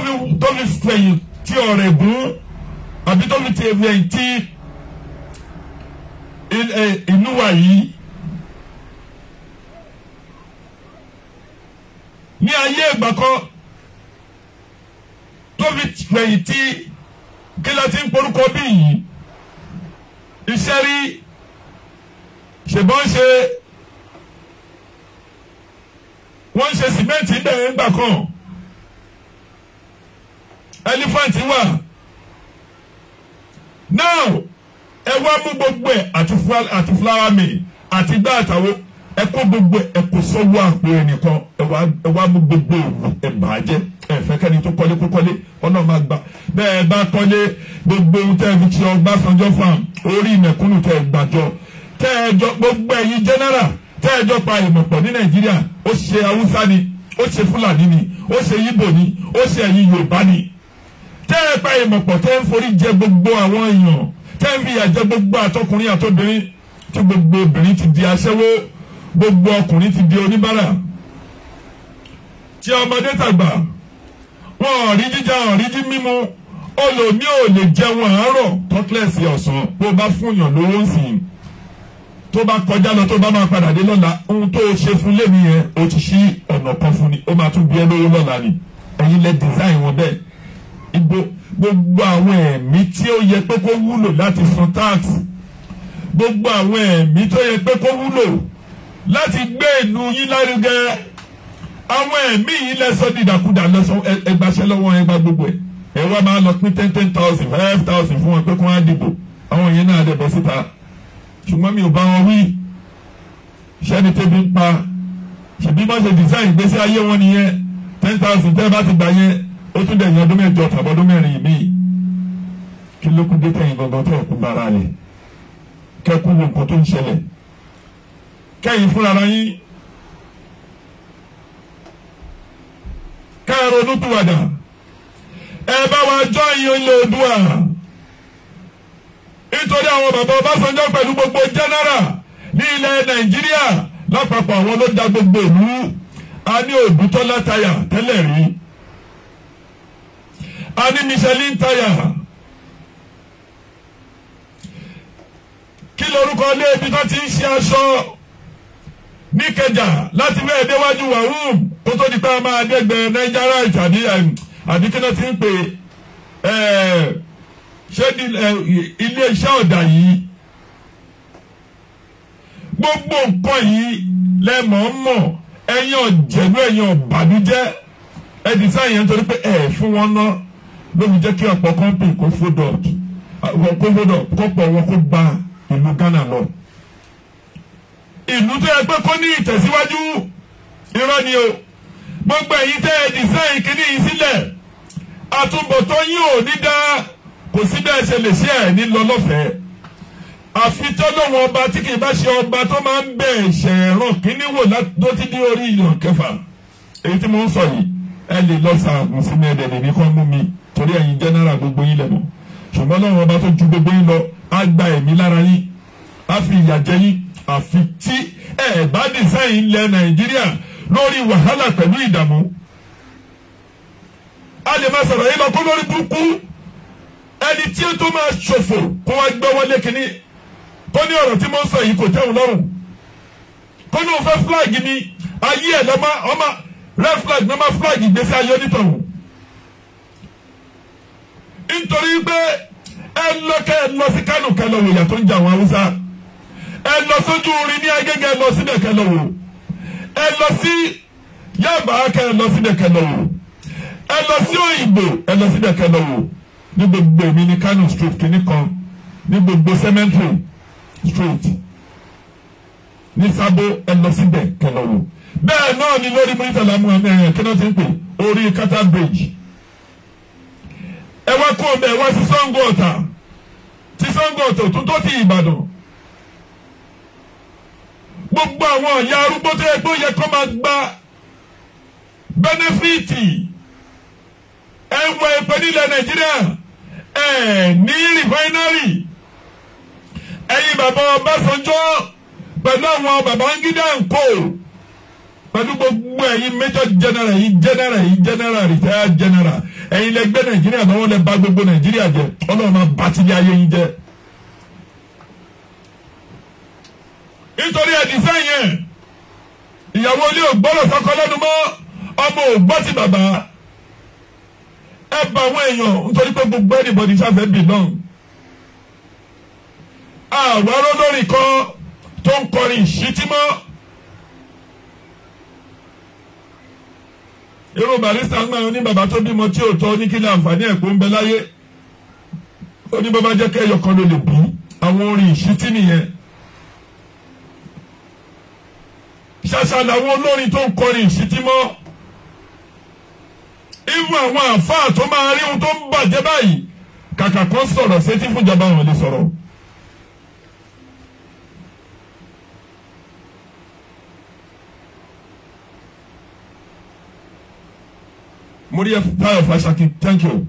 fi fẹ̀yìn tí ọ̀rẹ́ gún àbí tó fi ti fẹ̀yìn tí ìlú wa yìí. Ní ayé ìgbà kan tó fi fẹ̀yìn tí kí la ti ń porúkọ bí yìí. Iṣẹ́ rí ṣèbọn ṣe wọ́n ń ṣe sìmẹ́ǹtì bẹ́ẹ̀ ńgbà kan. Elephant wà. Now ẹ wá mú gbogbo ẹ̀ àti flower mill àti gbá àtàwọn ẹ kó gbogbo ẹ̀ kó sọ́wọ́ àpò ẹnìkan ẹ wá mú gbogbo ìwù ẹ bàjẹ́ ẹ fẹ́ kẹ́ni tó kọ́lé kó kọ́lé Ọlọ́run máa gbà. Bẹ́ẹ̀ bá kọ́lé gbogbo ohun tẹ́ fi ṣe Ọbásanjọ́ farm orí ìmẹ̀kúnnù tẹ́ gbàjọ tẹ́ẹ̀jọ gbogbo ẹ̀yin general tẹ́ẹ̀jọ pa ìmọ̀pọ̀ ní Nàìjíríà ó ṣe Haúsá ni ó ṣe Fúlàní ni ó ṣe Yíbò ni ó ṣe ẹ̀yin Yorùbá ni tẹ́ẹ̀ pa ìmọ̀pọ̀ tẹ́ ń forí jẹ gbogbo àwọn èèyàn tẹ́ ń fìyà jẹ gbogbo àtọkùnrin àtobìnrin tí gbogbo obìnrin ti di aṣẹ́wó gbogbo ọkùnrin ti di oníbàárà tí ọmọdé tàgbà wọn ò rí jíjà ò rí jí mímu olómi ò lè jẹun àárọ̀ tọ́kílẹ̀sì ọ̀sán bó bá fúnyàn lówó ń sìn tó bá kọjá lọ tó bá máa padà dé lọ́la ohun tó ṣe fún lẹ́nu yẹn o ti ṣí ọ̀nà kan fún ni ó máa tún bí ẹ lówó lọ́la ni ẹ̀yin lẹ design wọn bẹ́ẹ̀ ibo gbogbo àwọn ẹ̀mí tí ó yẹ pé kó wúlò láti san tax gbogbo àwọn ẹ̀mí tó yẹ pé kó wúlò láti gbé ìlú yín lárugẹ àwọn ẹ̀mí yìí lẹ́sọ̀ dídàkudà lọ́sọ̀ ẹgbàṣẹ́ lọ́wọ́ ẹgbà gbogbo ẹ̀ wá máa lọ pín 10,000 5,000 fún wọn pé kó wá dìbò àwọn yẹn náà dẹ̀ bọ́ síta ṣùgbọ́n mi ò bá wọn wí ṣẹ́ni tẹ́bi ń pa ṣèbí má ṣe design ìgbésí ayé wọn nìyẹn 10,000 tẹ́ bá ti gbà yẹn ó tún dẹ̀ yẹn ọdún mẹ́jọ tàbí ọdún mẹ́rin míì kí ló kún dé tẹ̀yìn gangan tẹ̀ kú bára rẹ̀ kẹ́kú wo nǹkan tó ń ṣẹlẹ̀ kẹ́yìn fúnra ara yín ká ronú pìwàdà ẹ bá wa jọ ìyẹn ilé Oòduà nítorí àwọn bàbá Ọbásanjọ́ pẹ̀lú gbogbo jẹ́nẹ́rà ní ilẹ̀ Nàìjíríà lápapọ̀ àwọn ló dá gbogbo ìlú a ní Òdútọ́lá táyà tẹ́lẹ̀ rí a ní Michelin táyà kí lorúkọ ilé ibi tó ti ń ṣe aṣọ ní Ìkẹjà láti bẹ́ẹ̀ déwájú wàhùn kó tó di pé a máa dẹ́gbẹ̀ẹ́ Nigeria àbí kí ló ti ń pè ṣé ilé iṣẹ́ ọ̀dà yìí gbogbo nǹkan yìí lẹ́mọ̀ mọ̀ ẹ̀yin ọ̀jẹ̀lú ẹ̀yin ọ̀bàdújẹ́ ẹ̀dì sáyẹn nítorí pé ẹ̀ fún wọn ná ló fi jẹ́ kí ọ̀pọ̀ kọ́ńpì kó fódọ̀ kọ́pọ̀ wọn kó gba ìlú Ghana lọ. ìlú tó yẹ pé kó ní ìtẹ̀síwájú irọ́ ni o gbogbo ẹ̀yin tẹ́ ẹ̀ dìsáìn kìíní yìí sílẹ̀ àtúbọ̀tán yín ò ní dá kò sí bẹ́ẹ̀ ṣe lè ṣe ẹ̀ ní lọ lọ́fẹ̀ẹ́ àfi tọ́lọ́wọ́n ọba tí kì í bá ṣe ọba tó máa ń bẹ̀ ẹ̀ṣẹ̀ ẹ̀rọ kíní wò tó ti dé orí ìyàn kẹfà èyí tí mo ń sọ yìí ẹ lè lọ sàgùn sí mi ẹ̀dẹ̀ lèmi kọ́ mú mi torí ẹ̀yin jẹ́nẹ́rà gbogbo yín lẹ́nu ṣùgbọ́n lọ́wọ́n ọba tó ju gbogbo yín lọ á gba ẹ̀mí lára yín á fi ìyà jẹ yín àfi tí ẹ̀ bá dìsáìn ilẹ̀ Nàìjíríà lórí wàhálà pẹ̀lú ìdààmú a lè máa sọ̀rọ̀ yín lọ kó lórí burúkú ẹni tí ó tó máa ṣòfò kó wá gbọ́ wọlé kínní kó ní ọ̀rọ̀ tí mo ń sọ yìí kò tẹ́wọ̀n lọ́rùn kó ní òun fẹ́ flag ni ayé ẹ̀ lọ́mọ ọmọ red flag ní ọmọ flag ìgbésí ayé onítọ̀hún nítorí pé ẹ lọ sí Kánò kẹlọ wò yàtọ̀ ń jà àwọn Haúsá ẹ lọ sójú orin ní Agége ẹ lọ síbẹ̀ kẹlọ wò ẹ lọ sí Yaba kẹ ẹ lọ síbẹ̀ kẹlọ wò ẹ lọ sí Òyìnbó ẹ lọ síbẹ̀ kẹlọ wò ní gbogbo èmi ní Kano street kìíní kan ní gbogbo cemetery street ní Sábó ẹ lọ síbẹ̀ kẹlọ wò bẹ́ẹ̀ náà ni lórí Murtala Muhammed ẹ̀yàn kí wọ́n ti ń pè orí Kata bridge ẹ wá kó ọbẹ̀ ẹ wá sí Sango Ọ̀tà tí Sango Ọ̀tà tó tó ti Ìbàdàn gbogbo àwọn ọ̀yà arúgbó tó yẹ kó yẹ kó máa gba bẹ́nẹ́fìtì ẹ wọ ẹ̀pẹ́ nílẹ̀ Nàìjíríà ní rìfáínárì ẹ̀yin bàbá Ọbásanjọ́ pẹ̀lú àwọn Babangida ńkò pẹ̀lú gbogbo ẹ̀yin major general yìí general retired general ẹ̀yin lẹ gbé Nàìjíríà náà wọ́n lẹ bà gbogbo Nàìjíríà jẹ́ Ọlọ́run máa bá tilẹ̀ ayé yín jẹ́ nítorí ẹ̀dísẹ́ yẹn ìyàwó ilé ògbọ́rọ̀ sọ́kọ lẹ́nu mọ́ ọmọ ògbọ́ ti bàbá ẹ bá àwọn èèyàn nítorí pé gbogbo anybody ṣàfẹ́ belong àwárọ̀ lórí kan tó ń kọrin ìṣítímọ́ irú Barrister ń gbà ní bàbá tó bímọ tí ò tọ́ ní kí ní àǹfààní ẹ̀kọ́ ń bẹ láyé ó ní bàbá jẹ́ kẹ́yọ̀ kan ló lè bí àwọn orin ìṣítí nìyẹn ṣàṣà làwọn olórin tó ń kọrin ìṣítímọ́ ìfún àwọn àfáà tó máa rí ohun tó ń bàjẹ́ báyìí kàkà kan sọ̀rọ̀ sétí fún ìjọba wọn lè sọ̀rọ̀ Moriya Tayo Fasaki, thank you.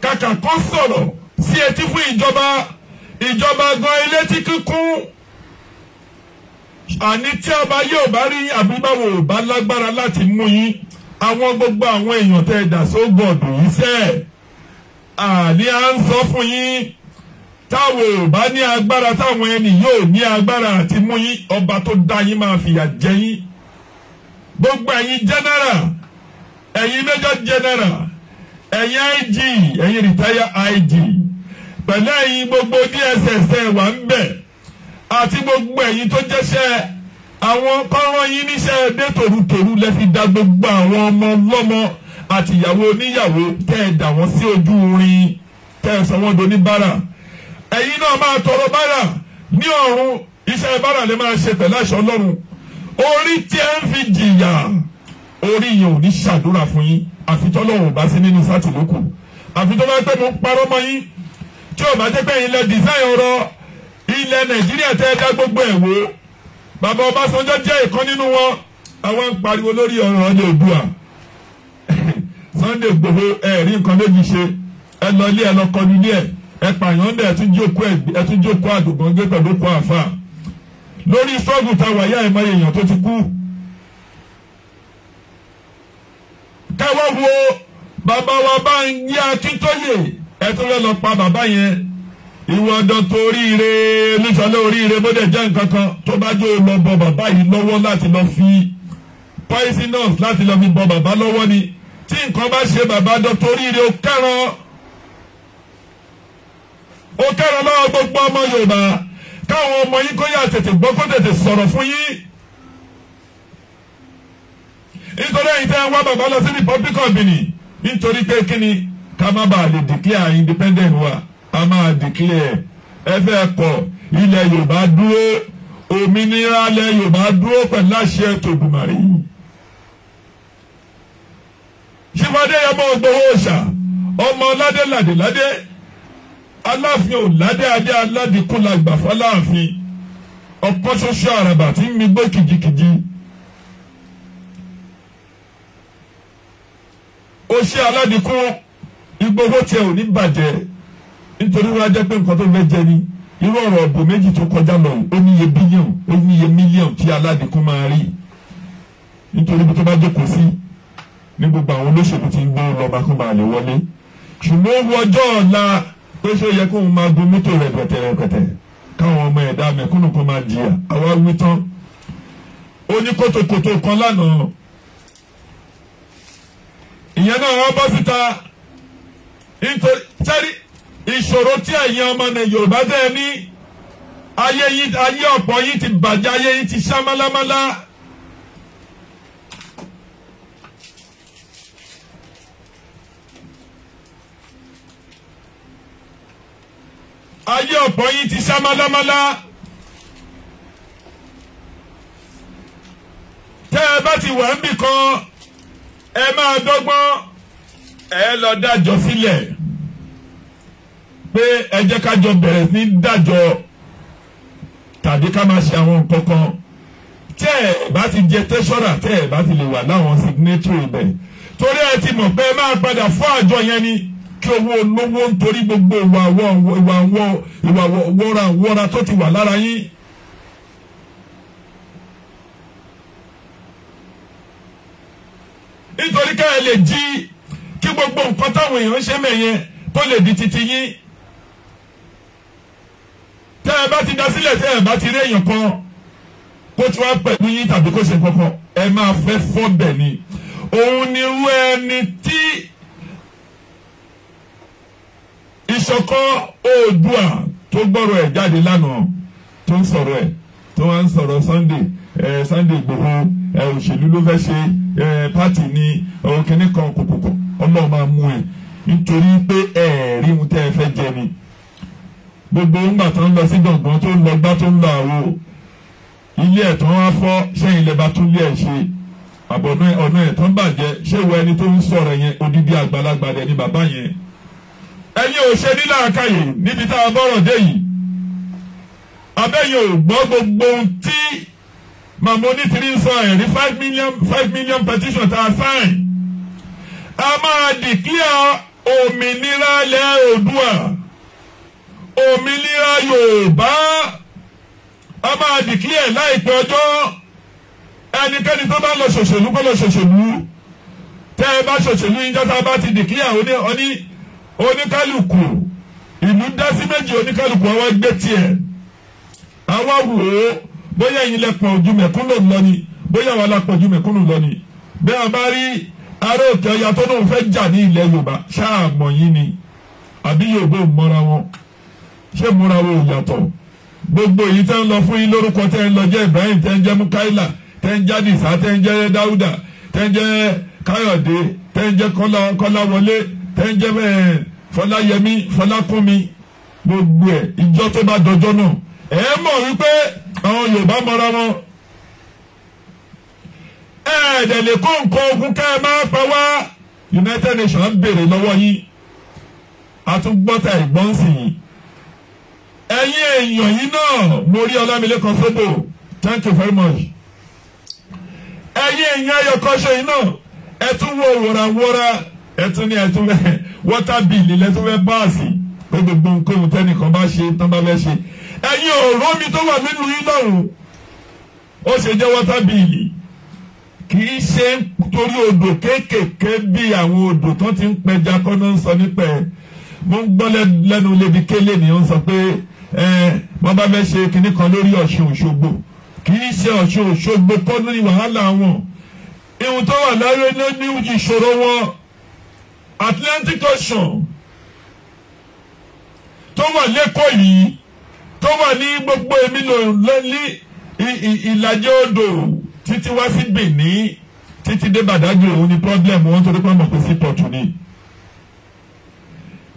Kàkà kó sọ̀rọ̀ sí etí fún ìjọba gan elétí kíkún. Àní tí ọba yóò bá rí àbíbáwò bá lágbára láti mú yín àwọn gbogbo àwọn èèyàn tẹ́ dà sógbọ̀dù yìí sẹ́ẹ̀. Àní à ń sọ fún yín táwọn ò bá ní agbára táwọn ẹni yóò ní agbára àti mú yín ọba tó dá yín máa fìyà jẹ yín. Gbogbo ẹ̀yin general, ẹ̀yin major general, ẹ̀yin IG, ẹ̀yin retire IG, pẹ̀lú ẹ̀yin gbogbo DSS wà ń bẹ̀ àti gbogbo ẹ̀yin tó jẹ́ṣẹ́ àwọn kọ́rọ́ yín níṣẹ́ dé tòrutòru lẹ fi dá gbogbo àwọn ọmọ ọlọ́mọ àti ìyàwó oníyàwó tẹ́ ẹ dà wọ́n sí ojú orin tẹ́ ẹ sọ wọ́n do ní bára. Ẹ̀yin náà máa tọrọ bára ní ọ̀run, iṣẹ́ bára lè máa ṣe pẹ̀lú àṣọ Ọlọ́run. Orí tí ẹ ń fi jìyà orí yẹn ò ní ṣàdúrà fún yín àfi tọ́lọ́run ò bá sí nínú sátìlókù àfi tó bá pẹ́ mo parọ́ mọ́ yín tí ò bá jẹ́ pé ilẹ̀ design ọ̀rọ̀ ilẹ̀ Nàìjíríà tẹ́ ẹ dá gbogbo ẹ̀ wò. Bàbá Ọbásanjọ́ jẹ́ ìkan nínú wọn. Àwọn ń pariwo lórí ọ̀rọ̀ ọjọ́ Oòduà. Sunday Igboho rí nǹkan méjì ṣe ẹ lọ ilé ẹ lọ kọlu ilé ẹ pààyàn dẹ̀ ẹ tún jókòó àdùgbọ́n gbé pẹ̀lú kó àfà. Lórí sọ́ọ̀gù táwa yá ẹ̀mọ́ èèyàn tó ti kú. Káwọ́ wo bàbá wa Bánjí Akíntóyè ẹ tún lọ pa bàbá yẹn. Ìwọ Dr. Oríire Olúṣọlá Oríire bó dẹ̀ jẹ́ nǹkan kan tó bá jó lọ bọ bàbá yìí lọ́wọ́ láti lọ fi poisonous láti lọ fi bọ bàbá lọ́wọ́ ni. Tí nǹkan bá ṣe bàbá Dr. Oríire ó kẹ́ràn lọ́wọ́ gbogbo ọmọ Yorùbá káwọn ọmọ yín kó yà tètè gbọ́ kó tètè sọ̀rọ̀ fún yín. Nítorí ẹ̀yin tẹ́ ẹ wá bàbá lọ sí Republic of Benin nítorí pé kíni ká má bàa lè declare independent wa a máa declare ẹ fẹ́ kọ ilẹ̀ Yorùbá dúró òmìnira ilẹ̀ Yorùbá dúró pẹ̀lú àṣẹ tòdùmarè. Ṣífàdé ọmọ Ìgbòho Òòṣà ọmọ ládé Aláàfin ò ládé adé aládìkún la gbà fọláàfin ọ̀kan ṣoṣo àràbà tí ń mi gbó kìjikìji. Ó ṣe aládìkún Ìgbòho tiẹ̀ ò ní bàjẹ́ nítorí wọ́n á jẹ́ pé nǹkan tó fẹ́ jẹ ni irú ọ̀rọ̀ ọ̀bùn méjì tó kọjá lọ ó níye bílíọ̀nù ó níye mílíọ̀nù tí aládìkún máa rí nítorí bí tó bá jókòó sí ní gbogbo àwọn olóṣèlú tí ń gbé lọ́ba kó máa lè wọlé. Ṣùgbọ́n ó wọ ọjọ́ ọ̀la pé ṣé ó yẹ kóun máa gun mọ́tò rẹpẹtẹ káwọn ọmọ ẹ̀dá mẹ̀kúnnù kan máa jìyà àwa wí tán. Ó ní kótókótó kan lánàá ìyẹn náà wọ́n bọ́ síta nítorí sẹ́rí ìṣòro tí ẹ̀yin ọmọ Yorùbá dẹ́ ní ayé ọ̀pọ̀ yín ti bàjẹ́ ayé yín ti ṣá málámálá. Ayé ọ̀pọ̀ yín ti ṣá málámálá. Tẹ́ ẹ bá ti wà níbì kan ẹ máa dọ́gbọ́n ẹ lọ dájọ́ sílẹ̀ pé ẹ jẹ́ ká jọ bẹ̀rẹ̀ sí dájọ́ tàbí ká máa ṣe àwọn nǹkan kan. Tẹ́ ẹ bá ti jẹ tẹ́sọ́rà tẹ́ ẹ bá ti lè wà láwọn signatory ibẹ̀ torí ẹ ti mọ̀ pé ẹ máa padà fún àjọ yẹn ni kí owó olówó nítorí gbogbo ìwà wọ́ra tó ti wà lára yín. Nítorí ká ẹ lè jí kí gbogbo nǹkan táwọn èèyàn ṣe mẹ́yẹn tó lè di titi yín. Tẹ́ ẹ bá ti dá sílẹ̀ tẹ́ ẹ bá ti rí èèyàn kan kó tí wàá pẹ̀lú yín tàbí kó ṣe kankan ẹ máa fẹ́ fọ́ bẹ̀ ni. Òun ni irú ẹni tí ìṣọ̀kan Oòduà tó gbọ́rọ̀ ẹ̀ jáde lánàá tó ń sọ̀rọ̀ ẹ̀ tó wá ń sọ̀rọ̀ Sunday Igboho òṣèlú ló fẹ́ ṣe pátì ní kínní kan kòkòkò Ọlọ́run máa mú ẹ nítorí pé rí ohun tẹ́ ẹ fẹ́ jẹ ni. Gbogbo ńgbà tó ń lọ sí gbọ̀ngàn tó ń lọ gbá tó ń lọ àwo ilé ẹ̀tàn wá fọ́ ṣẹ́yìn ilẹ̀ bá tún lé ẹ̀ ṣe àbọ̀nà ọ̀nà ẹ̀tàn bàjẹ́ ṣé ìwọ ẹni tó ń sọ̀rọ̀ yẹn odidi àgbàlagbà dẹ̀ ni bàbá yẹn. Ẹ̀yin ò ṣe ní làákàyè níbi tá a bọ̀rọ̀ dé yìí abẹ́yìn ò gbọ́ gbogbo ohun tí màmá onítìrí sọ ẹ̀rí 5 million petition tá a sign. A máa declare òmìnira ilẹ̀ Oòduà, òmìnira Yorùbá. A máa declare láìpẹ́ ọjọ́. Ẹnikẹ́ni tó bá lọ ṣòṣèlú kó lọ ṣòṣèlú. Tẹ́ ẹ bá ṣòṣèlú yín jọ́ta bá ti declare oníkálukú ìlú dá sí méjì, oníkálukú àwọn gbé tiẹ̀. Àwa wò ó bóyá ẹ̀yin lẹ pọ̀ ojú mẹ̀kúnnù lọ ni, bóyá wà lápọ̀ ojú mẹ̀kúnnù lọ ni. Bẹ́ẹ̀ a bá rí ará òkè ọya tó náà fẹ́ jà ní ilẹ̀ Yorùbá ṣáà mọ̀ yín ni àbí Yorùbá ò mọ́ra wọn, ṣé múra wọn ò yàtọ̀. Gbogbo èyí tẹ́ ń lọ fún yín lórúkọ tẹ́ ń lọ jẹ́ Ibrahim, tẹ́ ń jẹ́ Mukaila, tẹ́ ń jẹ́ Adisa, tẹ́ ń jẹ́ Dáúdà, tẹ́ ń jẹ́ Káyọ̀dé, tẹ́ ń jẹ́ Kọ́láwọlé, tẹ́ ń jẹ́ Fọláyẹmí, Fọlákúnmi, gbogbo ẹ̀ ìjọ tó bá dọjọ́ náà ẹ mọ̀ wípé àwọn Yorùbá mọ́ra wọn. Ẹ̀ẹ́dẹ̀ lè kó nǹkan ogun ká ẹ máa pa wá. United Nations ń béèrè lọ́wọ́ yín, àtúgbọ́tà ìgbọ́nsì yìí. Ẹ̀yin èèyàn yìí náà mo rí Ọlámilékan Sóbò, thank you very much. Ẹ̀yin èèyàn ayọ̀kọ́ṣe yìí náà ẹ tún wo wòràwòrà, ẹ tún ní water bill lẹ́tún fẹ́ báàsì pé gbogbo nǹkan tẹ́nìkan bá ṣe tán bá fẹ́ ṣe. Ẹ̀yin ọ̀rọ̀ mi tó wà nínú yín lọ́rùn ó ṣe jẹ́ water bill, kì í ṣe torí odò kéékèèké bí àwọn odò tó ti ń pẹja kọ́nà ń sọ nípa ẹ̀. Mo ń gbọ́ lẹ́nu lébi kélé ni ó ń sọ pé wọ́n bá fẹ́ ṣe kinní kan lórí Ọ̀ṣun Òṣogbo, kì í ṣe Ọ̀ṣun Òṣogbo kọ́ ní wàhálà wọn. Ihun tó wà láyé ní ìṣòro wọn. Atlantic Ocean tó wà lẹ́kọ̀ọ́ yìí, tó wà ní gbogbo èmi lò ní ìlàjì odò títí wá sí Benin títí dé Badagry, òun ni problem wọn torí pé mọ̀ pé sí pọ̀tù ni.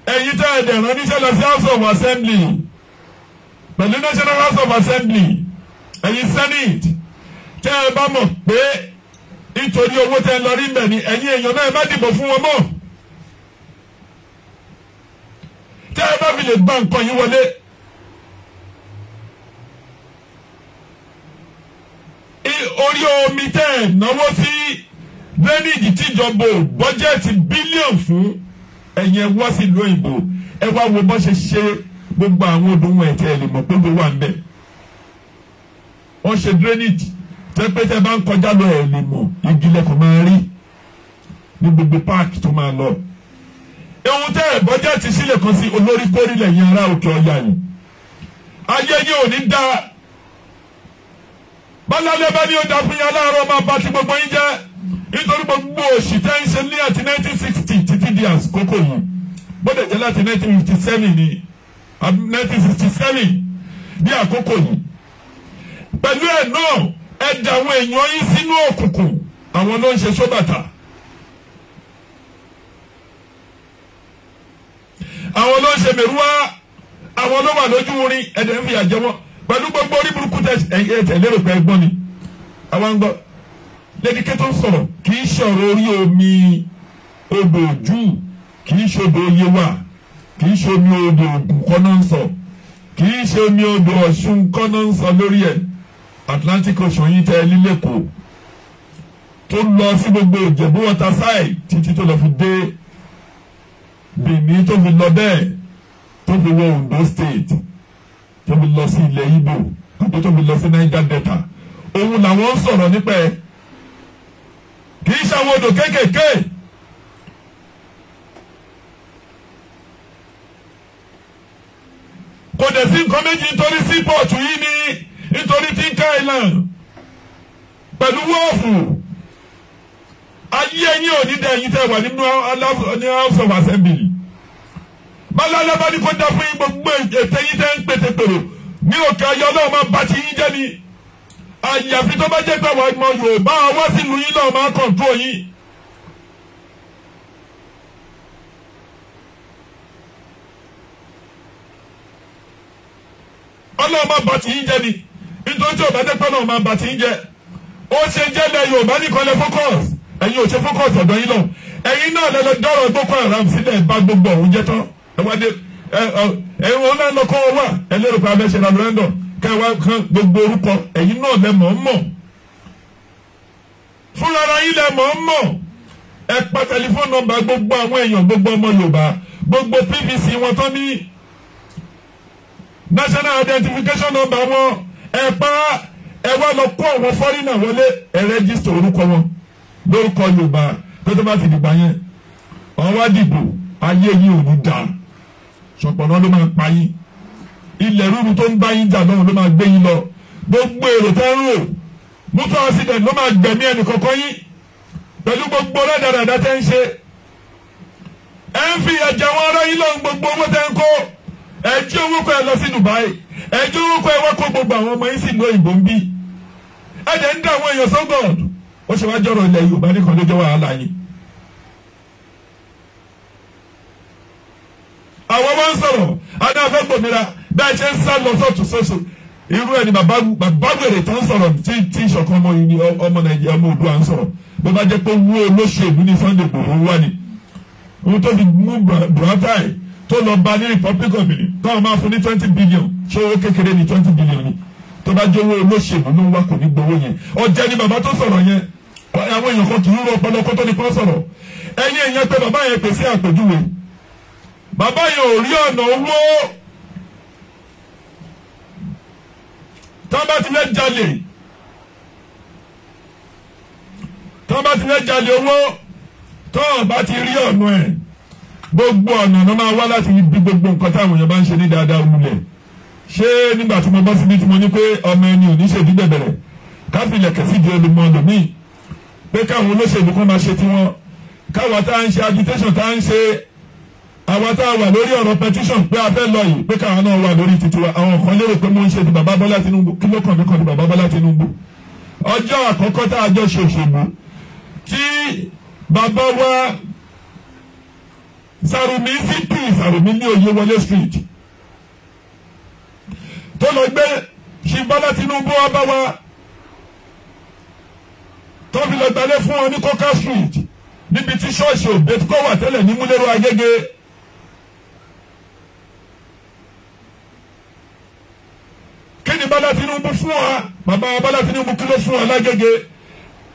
Ẹ̀yin tá ẹ̀dẹ̀ rán níṣẹ́ lọ sí House of Assembly pẹ̀lú National House of Assembly, ẹ̀yin Senate tẹ́ ẹ bá mọ̀ pé nítorí owó tẹ́ ẹ lọ rí mbẹ̀ ni ẹ̀yin èèyàn náà ẹ má dìbò fún wọn mọ́. Tẹ́ ẹ bá fi lè gba nǹkan yìí wọlé, orí omi tẹ́ ẹ̀ náwó sí drainage tíjọba bọ́jẹ́ẹ̀tì bílíọ̀nù fún ẹ̀yin ẹ wá sí ìlú òyìnbó, ẹ wá wo bọ́ ṣe ṣe gbogbo àwọn odò wọn ẹ̀kẹ́ ẹ̀ lè mọ̀ pé gbogbo wà ń bẹ̀. Wọ́n ṣe drainage tẹ́pẹ́tẹ́ bá ń kọjá lọ ẹ̀ lè mọ̀ igi lẹ́kọ̀ọ́ máa rí ní gbogbo páàkì tó máa lọ. Ehun tẹ́ ẹ̀ bọ́jẹ́ẹ̀tì sílẹ̀ kan sí olórí kórìlẹ̀ yẹn ará òkè ọ̀yà yìí. Ayé yìí ò ní dá. Bálálẹ́ bá ní ó dá fún yín aláàárọ̀ máa bá ti gbogbo yín jẹ́ nítorí gbogbo òṣì tẹ́ ń ṣe ní àti 1960 títí di àkókò yìí. Bọ́dẹ̀ jẹ́ láti 1957 ní 1967 ní àkókò yìí. Pẹ̀lú ẹ̀ náà ẹ dà àwọn èèyàn yín sínú òkùnkùn, àwọn ló ń ṣe sóbàtà. Àwọn ló ń ṣe mèrúwá, àwọn ló wà lójú orin ẹ̀dẹ̀ ń fi àjẹ wọn. Pẹ̀lú gbogbo orí burúkú tẹ̀lérò pé ẹgbọ́n ni. Àwọn ń gbọ́. Lédìké tó ń sọ̀rọ̀ kì í ṣe ọ̀rọ̀ orí omi odò ojú, kì í ṣe odò Yewa, kì í ṣe omi odò Ògùn kọ́nà ń sọ, kì í ṣe omi odò Ọ̀ṣun kọ́nà ń sọ lórí ẹ̀. Atlantic Ocean yìí tẹ́ lílẹ̀kọ̀ tó lọ sí gbogbo Ìjẹ̀bú water side títí tó lọ fi dé Benin, tó fi lọ bẹ́ẹ̀ tó fi wọ Ondo State, tó fi lọ sí ilẹ̀ Igbo àti tó fi lọ sí Niger Delta. Òun làwọn ń sọ̀rọ̀ nípa ẹ̀, kì í ṣàwọn odò kéékèèké. Kò dẹ̀ sí nǹkan méjì nítorí seaport yìí ní nítorí Tinker Island pẹ̀lú wọ́ọ̀fù. Ayé ẹ̀yin ò ní dẹ̀ ẹ̀yin tẹ́ wà nínú House of Assembly. Bálálẹ́ bá ní kó dá fún yín gbogbo ètè yín tẹ́ ń pètè pèrò ní òkè ayọ̀ náà máa bá ti yín jẹ́ ni. Àyàfi tó bá jẹ́ pé àwọn ọmọ Yorùbá wá sílùú yín náà máa kọ̀ǹtró yín. Ọlọ́run máa bá ti yín jẹ́ ni nítorí tí òbá jẹ́ pé ọlọ́run máa bá ti yín jẹ́. Ó ṣe jẹ́ lẹ Yorùbá nìkan lẹ focus, ẹ̀yin ò ṣe focus ọ̀dọ̀ yín lọ. Ẹ̀yin náà lẹ lọ dọ́rọ̀ Boko Haram sílẹ̀ bá gbogbo ọ̀hún jẹ́ tán. Ẹ̀yin wọn náà lọ kọ́ ọ wà ẹlẹ́rìí pé abẹ́ ṣe referendum kẹwàá kan gbogbo orúkọ ẹ̀yin náà lẹ mọ̀ ń mọ̀ ẹ̀yin lẹ mọ̀ ẹ pa tẹlifóònù nọ́mbà gbogbo àwọn èèyàn gbogbo ọmọ Yorùbá gbogbo PVC wọn tó ní national identification number wọn ẹ pa ẹ wá lọ kó àwọn fọ́rínà wọlé ẹ rẹ́gísítà orúkọ wọn lórúkọ Yorùbá tó bá ti dìgbà yẹn wọ́n wá dìbò ayé yìí ò ní dá ṣọ̀pọ̀nà ló máa pa yín ilẹ̀ rúru tó ń bá yín jà náà ló máa gbé yín lọ gbogbo èrò tẹ́ ń rò mọ́tò accident ló máa gbẹ̀mí ẹnì kọ̀ọ̀kan yín pẹ̀lú gbogbo rẹ́dàràdà tẹ́ ń ṣe ẹ ń fi ẹ̀jẹ̀ wọn ará yín lọ́n gbogbo owó tẹ́ ń kó ẹ̀jẹ̀ owó kọ́ ẹ lọ sí Dubai ẹ̀jẹ̀ owó kọ́ ẹ wá kó gbogbo àwọn ọmọ yín sí ìlú òyìnbó ń bí ẹ̀jẹ̀ ń dá àwọn èèyàn sọ́gọ̀d ó ṣe wá jọ̀rọ̀ ilẹ̀ Yorùbá nìkan ló jẹ́ wàhálà yín. àwọn wọn ń sọ̀rọ̀ adáfẹ́ gbòmìnira bẹ́ẹ̀ ṣe ń sá lọ sọ́tún sọ́sọ́ irú ẹni bàbá wèrè tó ń sọ̀rọ̀ tí ìṣọ̀kan ọmọ yìí ni ọmọ Nàìjíríà ọmọ Oòduà ń sọ̀rọ̀ bó bá jẹ́ pé wó olóṣèlú ní Sunday Igboho wà ní ohun tó fi mú Buratai tó lọ bá ní Republic of Benin káwọn máa fún ní 20 billion ṣé owó kékeré ní 20 billion ni tó bá jẹ́ owó olóṣèlú ló ń wá kò ní gbowó yẹn ọjẹ́ ni bàbá tó sọ̀rọ̀ yẹn àwọn èèyàn kan kì í rọ ọpọlọ kó tó ní kó sọ̀rọ̀ ẹ̀yin èèyàn pé bàbá yẹn pèsè àpèjúwe bàbá yẹn ò rí ọ̀nà owó tọ́ bá ti fẹ́ jalè owó tọ́ bá ti rí ọ̀nà ẹ̀ gbogbo ọ̀nà náà máa wá láti bí gbogbo nǹkan táwọn èèyàn bá ń ṣe ní dáadáa olùlẹ̀ ṣé nígbà tí mo bọ́ síbi tí mo ní pé ọmọ ẹni ò ní ṣèdí bẹ̀bẹ̀rẹ̀ káfílẹ̀ kẹ̀sí di olùmọ̀ lòmíì pé káwọn olóṣèlú kan máa ṣe tiwọn káwọn tá à ń ṣe agitation tá à ń ṣe àwọn tá a wà lórí ọ̀rọ̀ petition pé a fẹ́ lọ yìí pé káwọn náà wà lórí títí wa àwọn kan lérò pé mo ń ṣe ti bàbá Bọ́lá Tinubu kí ló kàn mí kàn ti bàbá Bọ́lá Tinubu ọjọ́ àkọ́kọ́ tá a jọ ṣe òṣèlú tí bàbá wa Sàrùmí CP Sàrùmí ní Oyèwọlé street tó lọ gbé ṣì Bọ́lá Tinubu wá bá wa tó fi lọ gbalẹ̀ fún wọn ní Coca street níbi tí ṣọ́ọ̀ṣì òbí kọ́ wà tẹ́lẹ̀ ní Múlẹ́rọ̀ Agége. Kí ni Bọ́lá Tinubu fún wa bàbá Bọ́lá Tinubu kí ló fún wa lágége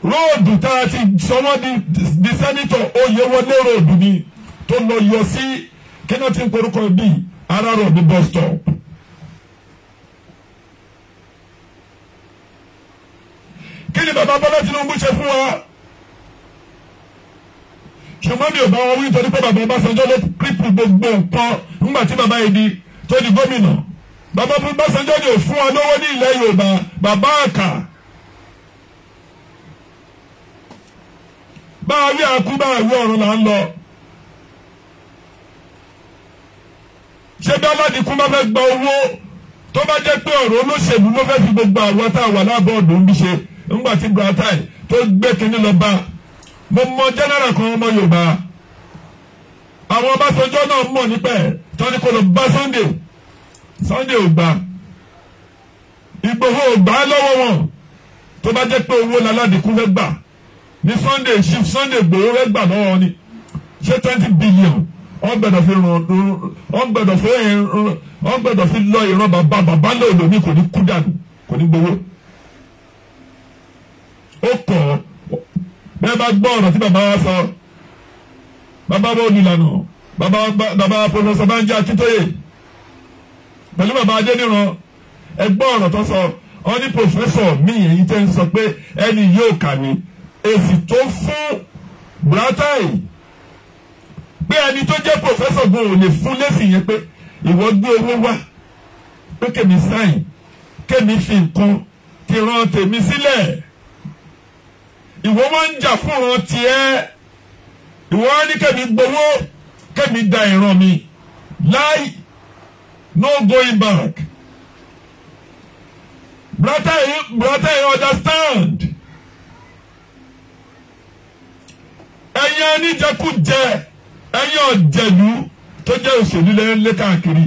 róòdù tá a ti sọ wọ́n di sẹ́nitọ̀ Oyèwọlé róòdù ni tó lọ yọ sí kí náà ti ń porúkọ bíi Arárọ̀ ní bus stop. Kí ni bàbá Bọ́lá Tinubu ṣe fún wa ṣùgbọ́n mi ò bá wọn wí nítorí pé bàbá Ọbásanjọ́ ló kírípù gbogbo nǹkan nígbà tí bàbá yìí tó di gómìnà bàbá Ọbásanjọ́ ni ò fún wa lówó ní ilẹ̀ Yorùbá bàbá àkà bá a rí àkú bá a rí ọ̀run là ń lọ ṣé bí aládìkú bá fẹ́ gba owó tó bá jẹ́ pé ọ̀rọ̀ olóṣèlú ló fẹ́ fi gbogbo àwọn tá a wà lábọ́ ọ̀dọ́ ń bí ṣe ńgbà tí Buratai tó gbé kínní lọ bá mo mọ jẹ́nẹ́rà kan ọmọ Yorùbá àwọn Ọbásanjọ́ náà mọ̀ nípa ẹ̀ tọ́ni kò lọ bá Sunday ò gbà Ìgbòho ò gbà lọ́wọ́ wọn tó bá jẹ́ pé owó láládìkú fẹ́ gbà ní Chief Sunday Ìgbòho fẹ́ gbà lọ́wọ́ ni ṣé 20 billion wọ́n gbọ́dọ̀ fi lọ ìran bàbá lòlò ní kò ní kú dànù kò ní gbowó ó kọ̀ bẹ́ẹ̀ bá gbọ́ ọ̀rọ̀ tí bàbá wa sọ bàbá wa olùlànà bàbá Professor Banji Akintoye pẹ̀lú bàbá Adéníran ẹgbọ́ ọ̀rọ̀ tó sọ ọ ní professor mi èyí tẹ́ ń sọ pé ẹni yóò kàwé èsì tó fún Buratai pé ẹni tó jẹ́ professor gan ò lè fún lẹ́sìn yẹn pé ìwọ gbé owó wá pé kèmí sáyìn kèmí fi nǹkan ti ràn tèmi sílẹ̀ ìwọ wọn ń jà fún ọ̀rọ̀ tiẹ̀ ìwọ wọn ní kèmí gbowó kèmí da ìran mi láì no going back. Buratai understand. Ẹ̀yin oníjẹkújẹ ẹ̀yin ọ̀jẹ̀lú tó jẹ́ òṣèlú lé káàkiri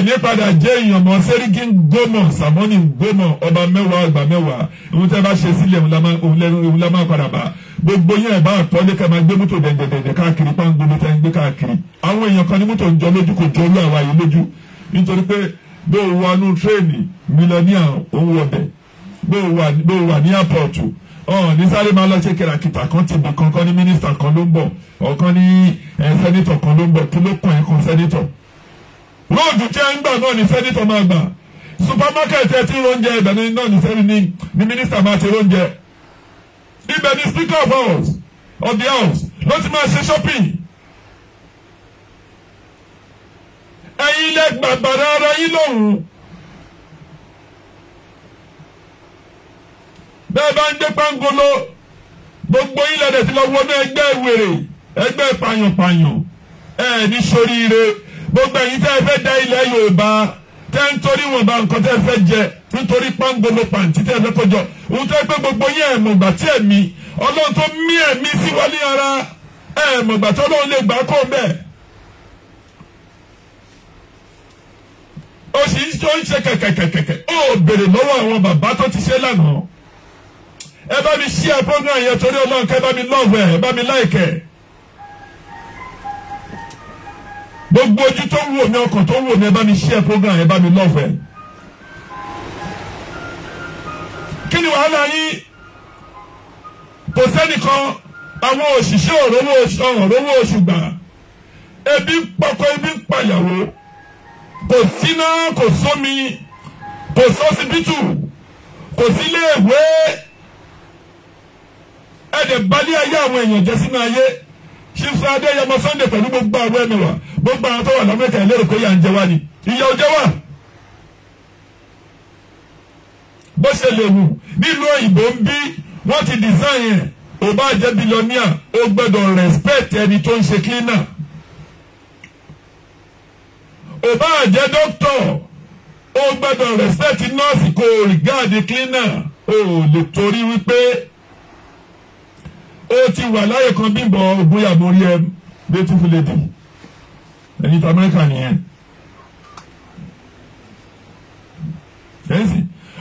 ní padà jẹ́ èèyàn mọ́ sẹ́ríkì gómọ̀ sàmọ́nì gómọ̀ ọba mẹ́wàá àgbà mẹ́wàá ìwọ́n tẹ́ bá ṣe sílẹ̀ òun la máa padà bá gbogbo yẹn bá àtọ́lé ká máa gbé mọ́tò dẹ̀dẹ̀dẹ̀ káàkiri pàǹgbọ́n tẹ́ ń gbé káàkiri àwọn èèyàn kan ní mọ́tò ń jọ lójú kò jọ olú àwa yìí lójú nítorí pé bó o wà nù tírèènì mílíọ̀nìà òun wọ̀bẹ̀ bó o wà ní airport ní sáré máa lọ ṣe kìràkìtà kan ti bì kankan ní mínísítà kan ló ń bọ̀ ọ̀kan ní sẹ́nítọ̀ kan ló ń bọ̀ kí ló kàn ẹ́ kan sẹ́nítọ̀. róòdù tí ẹ ń gbà náà ní sẹ́nítọ̀ máa gbà supamákẹ́tì ẹ ti róúnjẹ ibẹ̀ náà ní mínísítà máa ti róúnjẹ. ibẹ̀ ní speaker of the house ló ti máa ṣe shopping. ẹ̀yin ilẹ̀ gbàgbàrà ara yín lọ́hùn-ún. bẹ́ẹ̀ bá ń gbé pangolo gbogbo ilẹ̀ rẹ̀ ti lọ wọnú ẹgbẹ́ wèrè ẹgbẹ́ pàyànpàyàn ní soríire gbogbo ẹ̀yin tẹ́ ẹ fẹ́ da ilẹ̀ Yorùbá tẹ́ ń torí wọn bá nǹkan tẹ́ ẹ fẹ́ jẹ nítorí pangolo pàǹtí tẹ́ ẹ fẹ́ kọjọ òun tẹ́ pé gbogbo yín ẹ̀ mọ̀gbà tí ẹ̀mí Ọlọ́run tó mí ẹ̀mí sí wọlé ara ẹ̀ mọ̀gbà tí Ọlọ́run lè gbà kó bẹ́ẹ̀. ó sì ń ṣe kẹ̀kẹ̀kẹ̀kẹ̀ ó béèrè lọ́wọ́ àwọn bàbá tó ti ṣe lánàá. ẹ bá mi share program yẹn torí Ọlọ́run ká ẹ bá mi love ẹ bá mi like ẹ. gbogbo ojú tó ń wò mí ọkàn tó ń wò mí ẹ bá mi share program yẹn bá mi love ẹ. kí ni wàhálà yín? kò sẹ́nìkan àwọn òṣìṣẹ́ òrówó oṣù gbà ebi ń pọkọ ebi ń pàyàwó kò síná kò sómi kò sọ́sibítù kò sílé ìwé ẹ̀dẹ̀ balẹ̀ ayé àwọn èèyàn jẹ́ sínú ayé ṣíṣe Adéyẹmọ Sunday pẹ̀lú gbogbo àwọn ẹ̀mí wa gbogbo àwọn tó wà l'Amẹ́ríkà ìlérò pé ìyà ń jẹ wá ni ìyà ò jẹ wá. bó ṣe lè wù nílùú òyìnbó ń bí wọ́n ti design yẹn ò bá jẹ́ bílíọ̀nìà ó gbọ́dọ̀ respect ẹni tó ń ṣe cleaner. ò bá jẹ́ doctor ó gbọ́dọ̀ respect nọ́ọ̀sì kò regard cleaner ó lè torí wípé ó ti wà láyé kan Bímbọ́ Ògúnyàmó rí ẹ beautiful lady ẹni tí Amẹ́ríkà nìyẹn.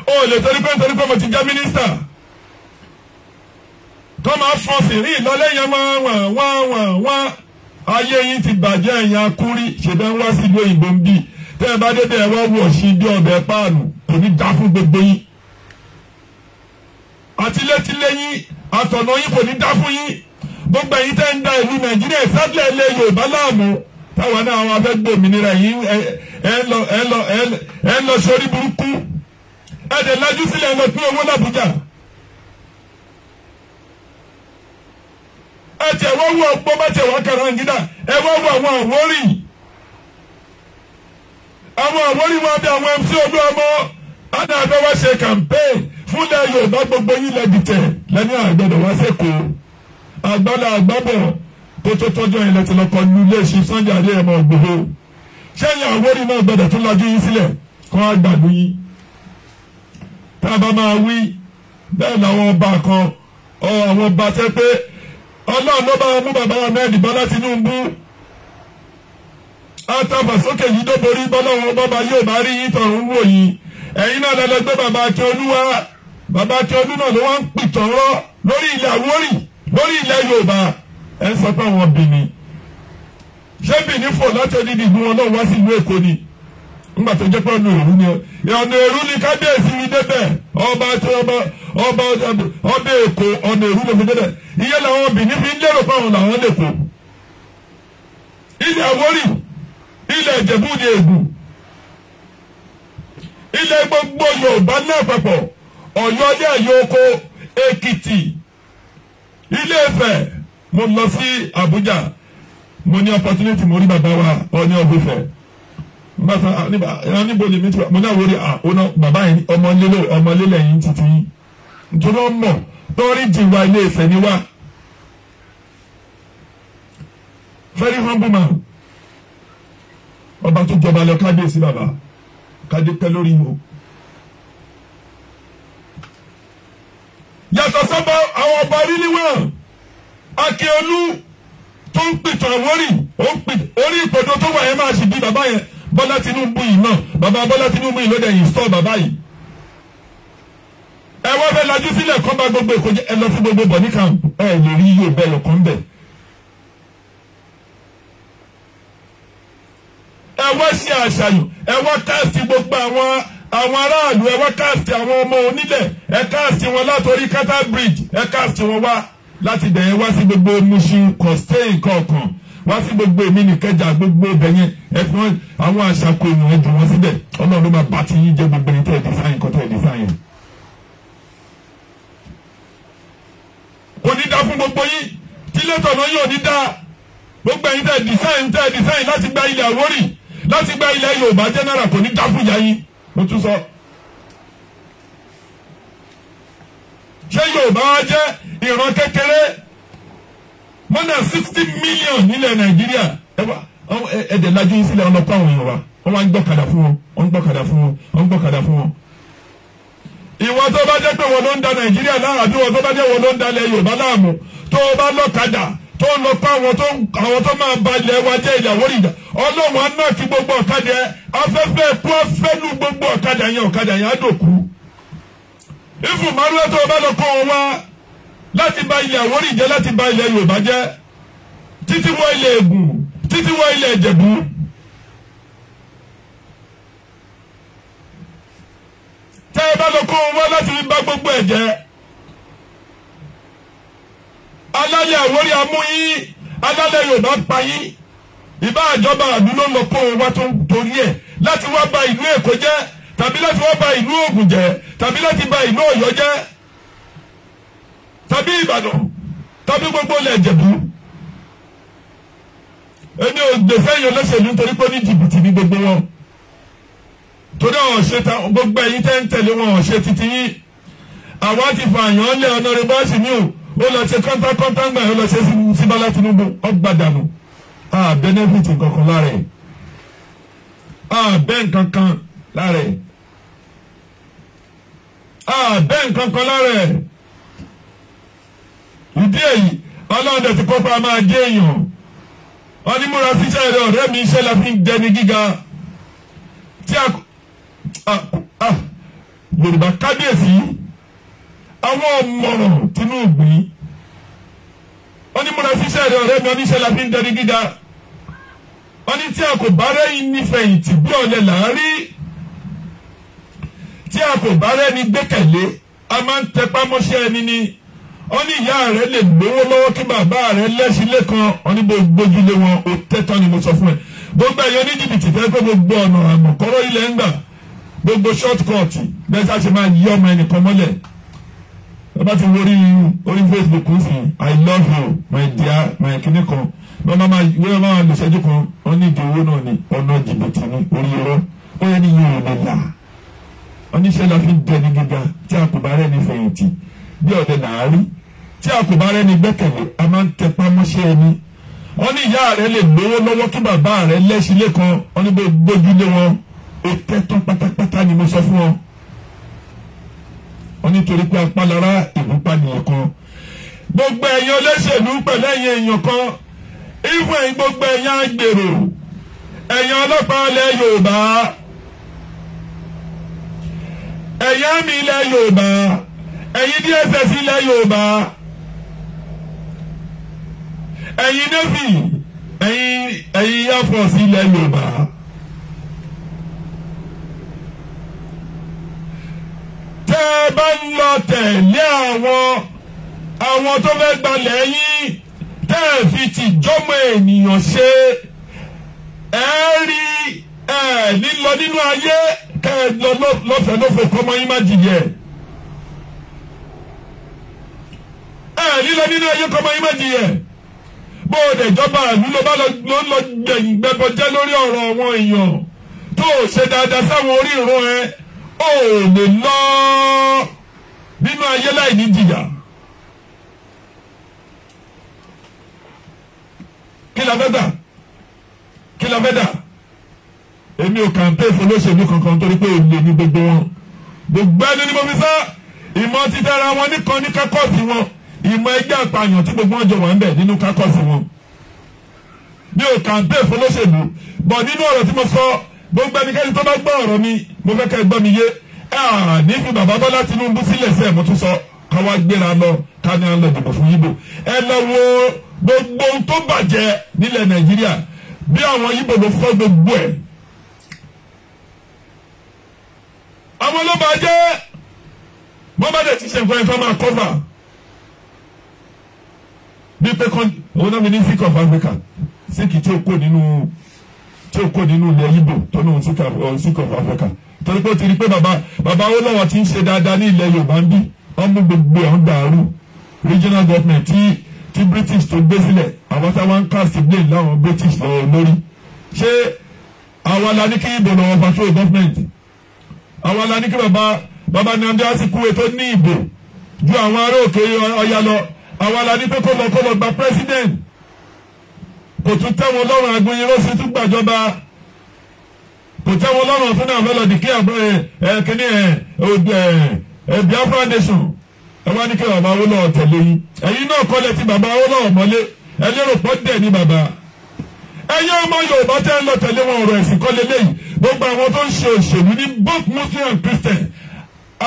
ó lè torí pé mo ti jẹ́ mínísítà kọ́ máa fọ́ọ̀sì rí ìlọ́lẹ́yìn wọ́n ayé yín ti bàjẹ́ ẹ̀yìn akúrí ṣẹ̀dá ń wá sí ìlú òyìnbó ń bì tẹ́ ẹ bá débẹ̀ ẹ wá wọ̀ sí bí ọbẹ̀ páànù kò ní dá fún gbogbo yín àtilétíléyìn àtọ̀nà yín kò ní dá fún yín gbogbo ẹ̀yin tẹ́ ń da ìlú Nàìjíríà ìsádìlẹ̀ ilẹ̀ Yorùbá láàmú táwọn náà wọn fẹ́ gbòmìnira yín ẹ lọ sórí burúkú ẹ dẹ̀ lajú sílẹ̀ ẹ lọ pín owó l'Àbújá. ẹ tẹ̀ wọ́n wọ ọgbọ́n bá tẹ̀ wọ́n Kàràngídà ẹ wọ́n wọ àwọn Àwórì wọn bí àwọn MC Olúọmọ àná àbẹ́ wá ṣe campaign fúnlẹ̀ Yorùbá gbogbo yín lẹ́dìtẹ̀ lẹ́ni àgbẹ̀dọ̀ wá sẹ́kọ̀ọ́ àgbàlá àgbàbọ̀ tó tó tọ́jú ẹ̀yìn lẹ́tì lọ́kọ̀ ní ilé ìṣe Sunday Adéyẹmọ Ìgbòho sẹ́yìn Àwórì náà gbọ́dọ̀ tó lajú yín sílẹ̀ kọ́ àgbàdo yín tá a bá máa wí bẹ́ẹ̀ làwọn ọba kan àwọn ọba tẹ́ pé Ọlọ́run ló bá mú bàbá Ahmed Bọ́lá Tinubu àtàfàsókè yìí tó borí bọ́lọ́wọ́ bọ́ba yóò bá rí yín tọ̀run wò yìí ẹ̀yin náà lọ gbé bàbá Akíọlú wá bàbá Akíọlú náà ló wá ń pìtàn rọ́ lórí ilẹ̀ Àwórì lórí ilẹ̀ Yorùbá ẹ̀ ń sọ pé àwọn Benin ṣé Benin fò láti odidi ìlú wọn náà wá sí ìlú Èkó ni nígbà tó jẹ́ pé ọ̀nà èrú ni ọ̀nà èrú ni kábíyèsí mi débẹ̀ ọba Èkó ọ̀nà èrú ló fi débẹ̀ ìyẹn làwọn Benin fi ń lérò pé àwọn làwọn lè kó ilẹ̀ Àwórì ilẹ̀ Ìjẹ̀bú ni ègùn ilẹ̀ gbogbo Yorùbá náà papọ̀ Ọ̀yọ́ ilé Ẹ̀yọ́-Oko Èkìtì Ilé Ifẹ̀ mo lọ sí Àbújá mo ní opportunity mo rí bàbá wa Ọọ̀ni of Ifẹ̀ níbo lèmi tí mo ní Àwórì ọ̀nà bàbá yìí ọmọlélẹ̀ yìí títí nítorí ọmọ torí jìwà Ilé Ifẹ̀ ni wá very humble man ọba tó jọba lọ kábíyèsí bàbá kádé pẹ́ lórí ìwò. yàtọ̀ sábà àwọn ọba rí níwọ̀n Akíọlú tó ń pìtàn Àwórì orí ìpèdó tó wà yẹn máa ṣì bí bàbá yẹn Bọ́lá Tinubu yìí náà bàbá Bọ́lá Tinubu yìí ló dẹ̀ yìí sọ bàbá yìí. ẹ wọ́n fẹ́ lajú sílẹ̀ kọ́ bá gbogbo Èkó ẹ lọ sí gbogbo bọ̀ ní camp ẹ lè rí yóò bẹ́ẹ̀ lọ́kàn bẹ́ẹ̀. ẹ wá sí àṣàyàn ẹ wá káàsì gbogbo àwọn àwọn aráàlú ẹ wá káàsì àwọn ọmọ onílẹ̀ ẹ káàsì wọn látòrí Cattle Bridge ẹ káàsì wọn wá láti bẹ̀yẹn wá sí gbogbo Mushin Kọ́sítẹ́yìn kọ̀ọ̀kan wá sí gbogbo èmi nìkẹjà gbogbo bẹ̀yẹn ẹ fi wọn àwọn àṣàkó èèyàn ẹ jù wọn síbẹ̀ Ọlọ́run ló máa bá ti yín jẹ́ gbogbo ẹni tẹ́ ẹ dísáyìn kọ́ tẹ́ ẹ dísáyìn. kò ní dá fún gbogbo yín tí lẹ́tọ̀ náà yóò ní dá gbogbo ẹ̀yin tẹ́ ẹ dísáyìn láti gba ilẹ̀ Àwórì láti gba ilẹ̀ Yorùbá jẹ́nẹ́rà kò ní dá fún ìyá yín mo tún sọ. ṣé Yorùbá wa jẹ́ ìran kékeré more than 60 million nílẹ̀ Nàìjíríà ẹ̀dẹ̀ lajú yín sílẹ̀ ọlọ́pàá àwọn èèyàn wa wọ́n wá ń gbọ́kadà fún wọn wọ́n ń gbọ́kadà fún wọn wọ́n ń gbọ́kadà fún wọn. ìwọ tó bá jẹ́ pé wọ́n ló ń da Nàìjíríà láàmú àbí wọ́n tó bá jẹ́ wọ́n ló ń da ilẹ̀ Yorùbá láàmú tó o bá lọ́kadà tó ń lọ pa àwọn tó máa ba ilẹ̀ wa jẹ́ ilẹ̀ Àwórì ìjà Ọlọ́run á náà kí gbogbo ọ̀kadà afẹ́fẹ́ kú afẹ́lu gbogbo ọ̀kadà yẹn á dòkú. ìfùmárùwẹ́ tó o bá lọ kó wọn wá láti ba ilẹ̀ Àwórì jẹ́ láti ba ilẹ̀ Yorùbá jẹ́ títí wọ ilẹ̀ Ègùn títí wọ ilẹ̀ Ìjẹ̀bú. tẹ́ ẹ bá lọ kó wọn wá láti fi ba gbogbo ẹ̀ jẹ́ alálẹ̀ Àwórì amúyín alálẹ̀ Yorùbá pa yín ìbá àjọba àdúgbò lọ kó wọn wá tó ń torí ẹ̀ láti wá ba ìlú Èkó jẹ́ tàbí láti wá ba ìlú Ògùn jẹ́ tàbí láti ba ìlú Ọ̀yọ́ jẹ́ tàbí Ìbàdàn tàbí gbogbo ilẹ̀ Ìjẹ̀bú. èmi ò gbèsè yìí olóṣèlú nítorí pé ní jìbìtì ní gbogbo wọn torí àwọn ọ̀ṣẹ́ ta gbogbo ẹ̀yin tẹ́ ń tẹ̀lé wọn ọ̀ṣẹ́ títí yín àwa ti fa àyàn lé ọ̀nà rẹ̀ báṣì ní ó lọ ṣe kọ́ńtà gbà ó lọ ṣe sí Bọ́lá Tinubu ọgbàdànù benefit kankan lára ẹ̀ bẹ́ẹ̀ kankan lára ẹ̀ bẹ́ẹ̀ kankan lára ẹ̀ ìdí èyí Ọlọ́run dẹ̀ ti kópa máa jẹ́ èèyàn onímúra fíṣẹ́ rẹ̀ ọ̀rẹ́ mi iṣẹ́ la fi ń jẹni gíga tí Yorùbá kábíyèsí àwọn ọmọràn Tinubu onímúra fíṣẹ́ rẹ̀ ọ̀rẹ́ mi oníṣẹ́ la fi ń jẹni gíga oní tí a kò bá rẹ́yìn nífẹ̀yìntì bí ọ̀lẹ làárí tí a kò bá rẹ́ni gbẹ́kẹ̀lé a máa ń tẹpá mọ́ṣẹ́ ẹni ni wọ́n ní ìyá rẹ̀ lè gbowó lọ́wọ́ kí bàbá rẹ̀ lẹ́sìn lẹ́kan wọ́n ní gbójúlé wọn ó tẹ́tọ́ ni mo sọ fún ẹ gbogbo ẹ̀yọ́ ní jìbìtì fẹ́ pé gbogbo ọ̀nà àmọ̀kọ́rọ́ ilẹ̀ ń gbà gbogbo short cut bẹ́ẹ̀ ká ṣe máa yí ọmọ ẹnìkan mọ́lẹ̀ ẹ bá ti orí Facebook ń sìn I love you my dear my kíní kan wọ́n máa lò ṣẹ́jú kan wọ́n ní ìdí owó náà ní ọ̀nà jìbìtì ní orí irọ́ ó yẹ ní yóò lè là oníṣẹ́ la fi ń dẹni gíga tí a kò bá rẹ̀ ní fẹ̀yìntì bí ọ̀dẹ nàárí tí a kò bá rẹ̀ ní gbẹ́kẹ̀lé a máa ń tẹpá mọ́ṣẹ́ ẹni wọ́n ní ìyá rẹ̀ lè lówó lọ́wọ́ kí bàbá rẹ̀ lẹ́sìn lẹ́kan wọ́n ní gbójúlé wọn ó tẹ́tọ́ pátápátá ni mo sọ fún wọn. wọ́n nítorí pé apálára ìgúnpá nìyẹn kan gbogbo ẹ̀yin olóṣèlú pẹ̀lú ẹ̀yin èèyàn kan ìfún ẹ̀yin gbogbo ẹ̀yin agbèrò ẹ̀yin ọlọ́pàá ilẹ̀ Yorùbá ẹ̀yin àmì ilẹ̀ Yorùbá ẹ̀yin DSS ilẹ̀ Yorùbá ẹ̀yin Navy ẹ̀yin Air Force ilẹ̀ Yorùbá tẹ́ ẹ bá ń lọ tẹ̀lé àwọn tó fẹ́ gbalẹ̀ yín tẹ́ ẹ fi ti jọ́mọ ènìyàn ṣe ẹ rí lílọ nínú ayé kẹ́ ẹ lọ lọ́fẹ̀ẹ́ lọ́fẹ̀ẹ́ kọ́mọ yín má jìyẹ lílọ nínú ayé kọ́mọ yín má jìyẹ bó o dẹ̀ jọba àlú ló bá lọ gbẹ̀yìn gbẹbọjẹ́ lórí ọ̀rọ̀ àwọn èèyàn tó o ṣe dáadáa sáwọn orí ìrún ẹ ó lè lọ nínú ayé láì ní jìyà. kí la fẹ́ dà èmi ò kàǹpé fún olóṣèlú kankan torí pé olè ní gbogbo wọn gbogbo ẹni ni mo fi sá ìmọ̀ títẹ̀ra wọn nìkan ní kákọ́ọ̀sì wọn ìmọ̀ ẹgbẹ́ àpààyàn tí gbogbo wọn jọ wà ń bẹ̀ nínú kákọ́ọ̀sì wọn mi ò kàǹpé fún olóṣèlú bọ̀ nínú ọ̀rọ̀ tí mo sọ gbogbo ẹnikẹ́ni tó bá gbọ́ ọ̀rọ̀ mi mo fẹ́ kẹ́ ẹ gbọ́ mi yé ní fi bàbá Bọ́lá Tinubu sílẹ̀ sẹ́ẹ̀ mo tún sọ káwá gbéra lọ ká ní à ń lọ dìbò fún Yíbò ẹ lọ wo gbogbo ohun tó bàjẹ́ nílẹ̀ Nàìjíríà bí àwọn Yíbò ló fọ́ gbogbo ẹ̀ àwọn ló máa jẹ́ wọ́n bá dẹ̀ ti ṣe nǹkan ẹ̀fọ́ máa cover bí pé òun náà mi ní sick of Africa sick tí ó kó nínú ilẹ̀ Igbo tó ní sick of Africa torí pé ó ti rí pé bàbá Awólọ́wọ̀ ti ń ṣe dáadáa ní ilẹ̀ Yorùbá ń bí wọ́n mú gbogbo ẹ̀ ń dàrú regional government tí British tó gbé sílẹ̀ àwọn táwọn ń cast blame láwọn British lọ́wọ́ lórí ṣé àwa la ní kí ìbò lọ́wọ́ patrol government àwa la ní kí bàbá Nnamdi Azikiwe tó ní ìbò ju àwọn ará òkè Ọya lọ àwa la ní pé kó lọ gba president kò tún tẹ́ wọn lọ́rùn Agunyinró sí tún gbàjọba kò tẹ́ wọn lọ́rùn fún náà fẹ́lọ́ dìkí Biafra nation ẹ wá ní kí bàbá Awólọ́wọ̀ tẹ̀lé yín ẹ̀yin náà kọ́lẹ̀ tí bàbá Awólọ́wọ̀ mọ́lé ẹ lérò pọ́ dẹ̀ ní bàbá ẹ̀yin ọmọ Yorùbá tẹ́ ń lọ tẹ̀lé wọn ọ̀rọ̀ ẹ̀sìn kọ́lé léyìí gbogbo àwọn tó ń ṣe òṣèlú ní both Muslim and Christian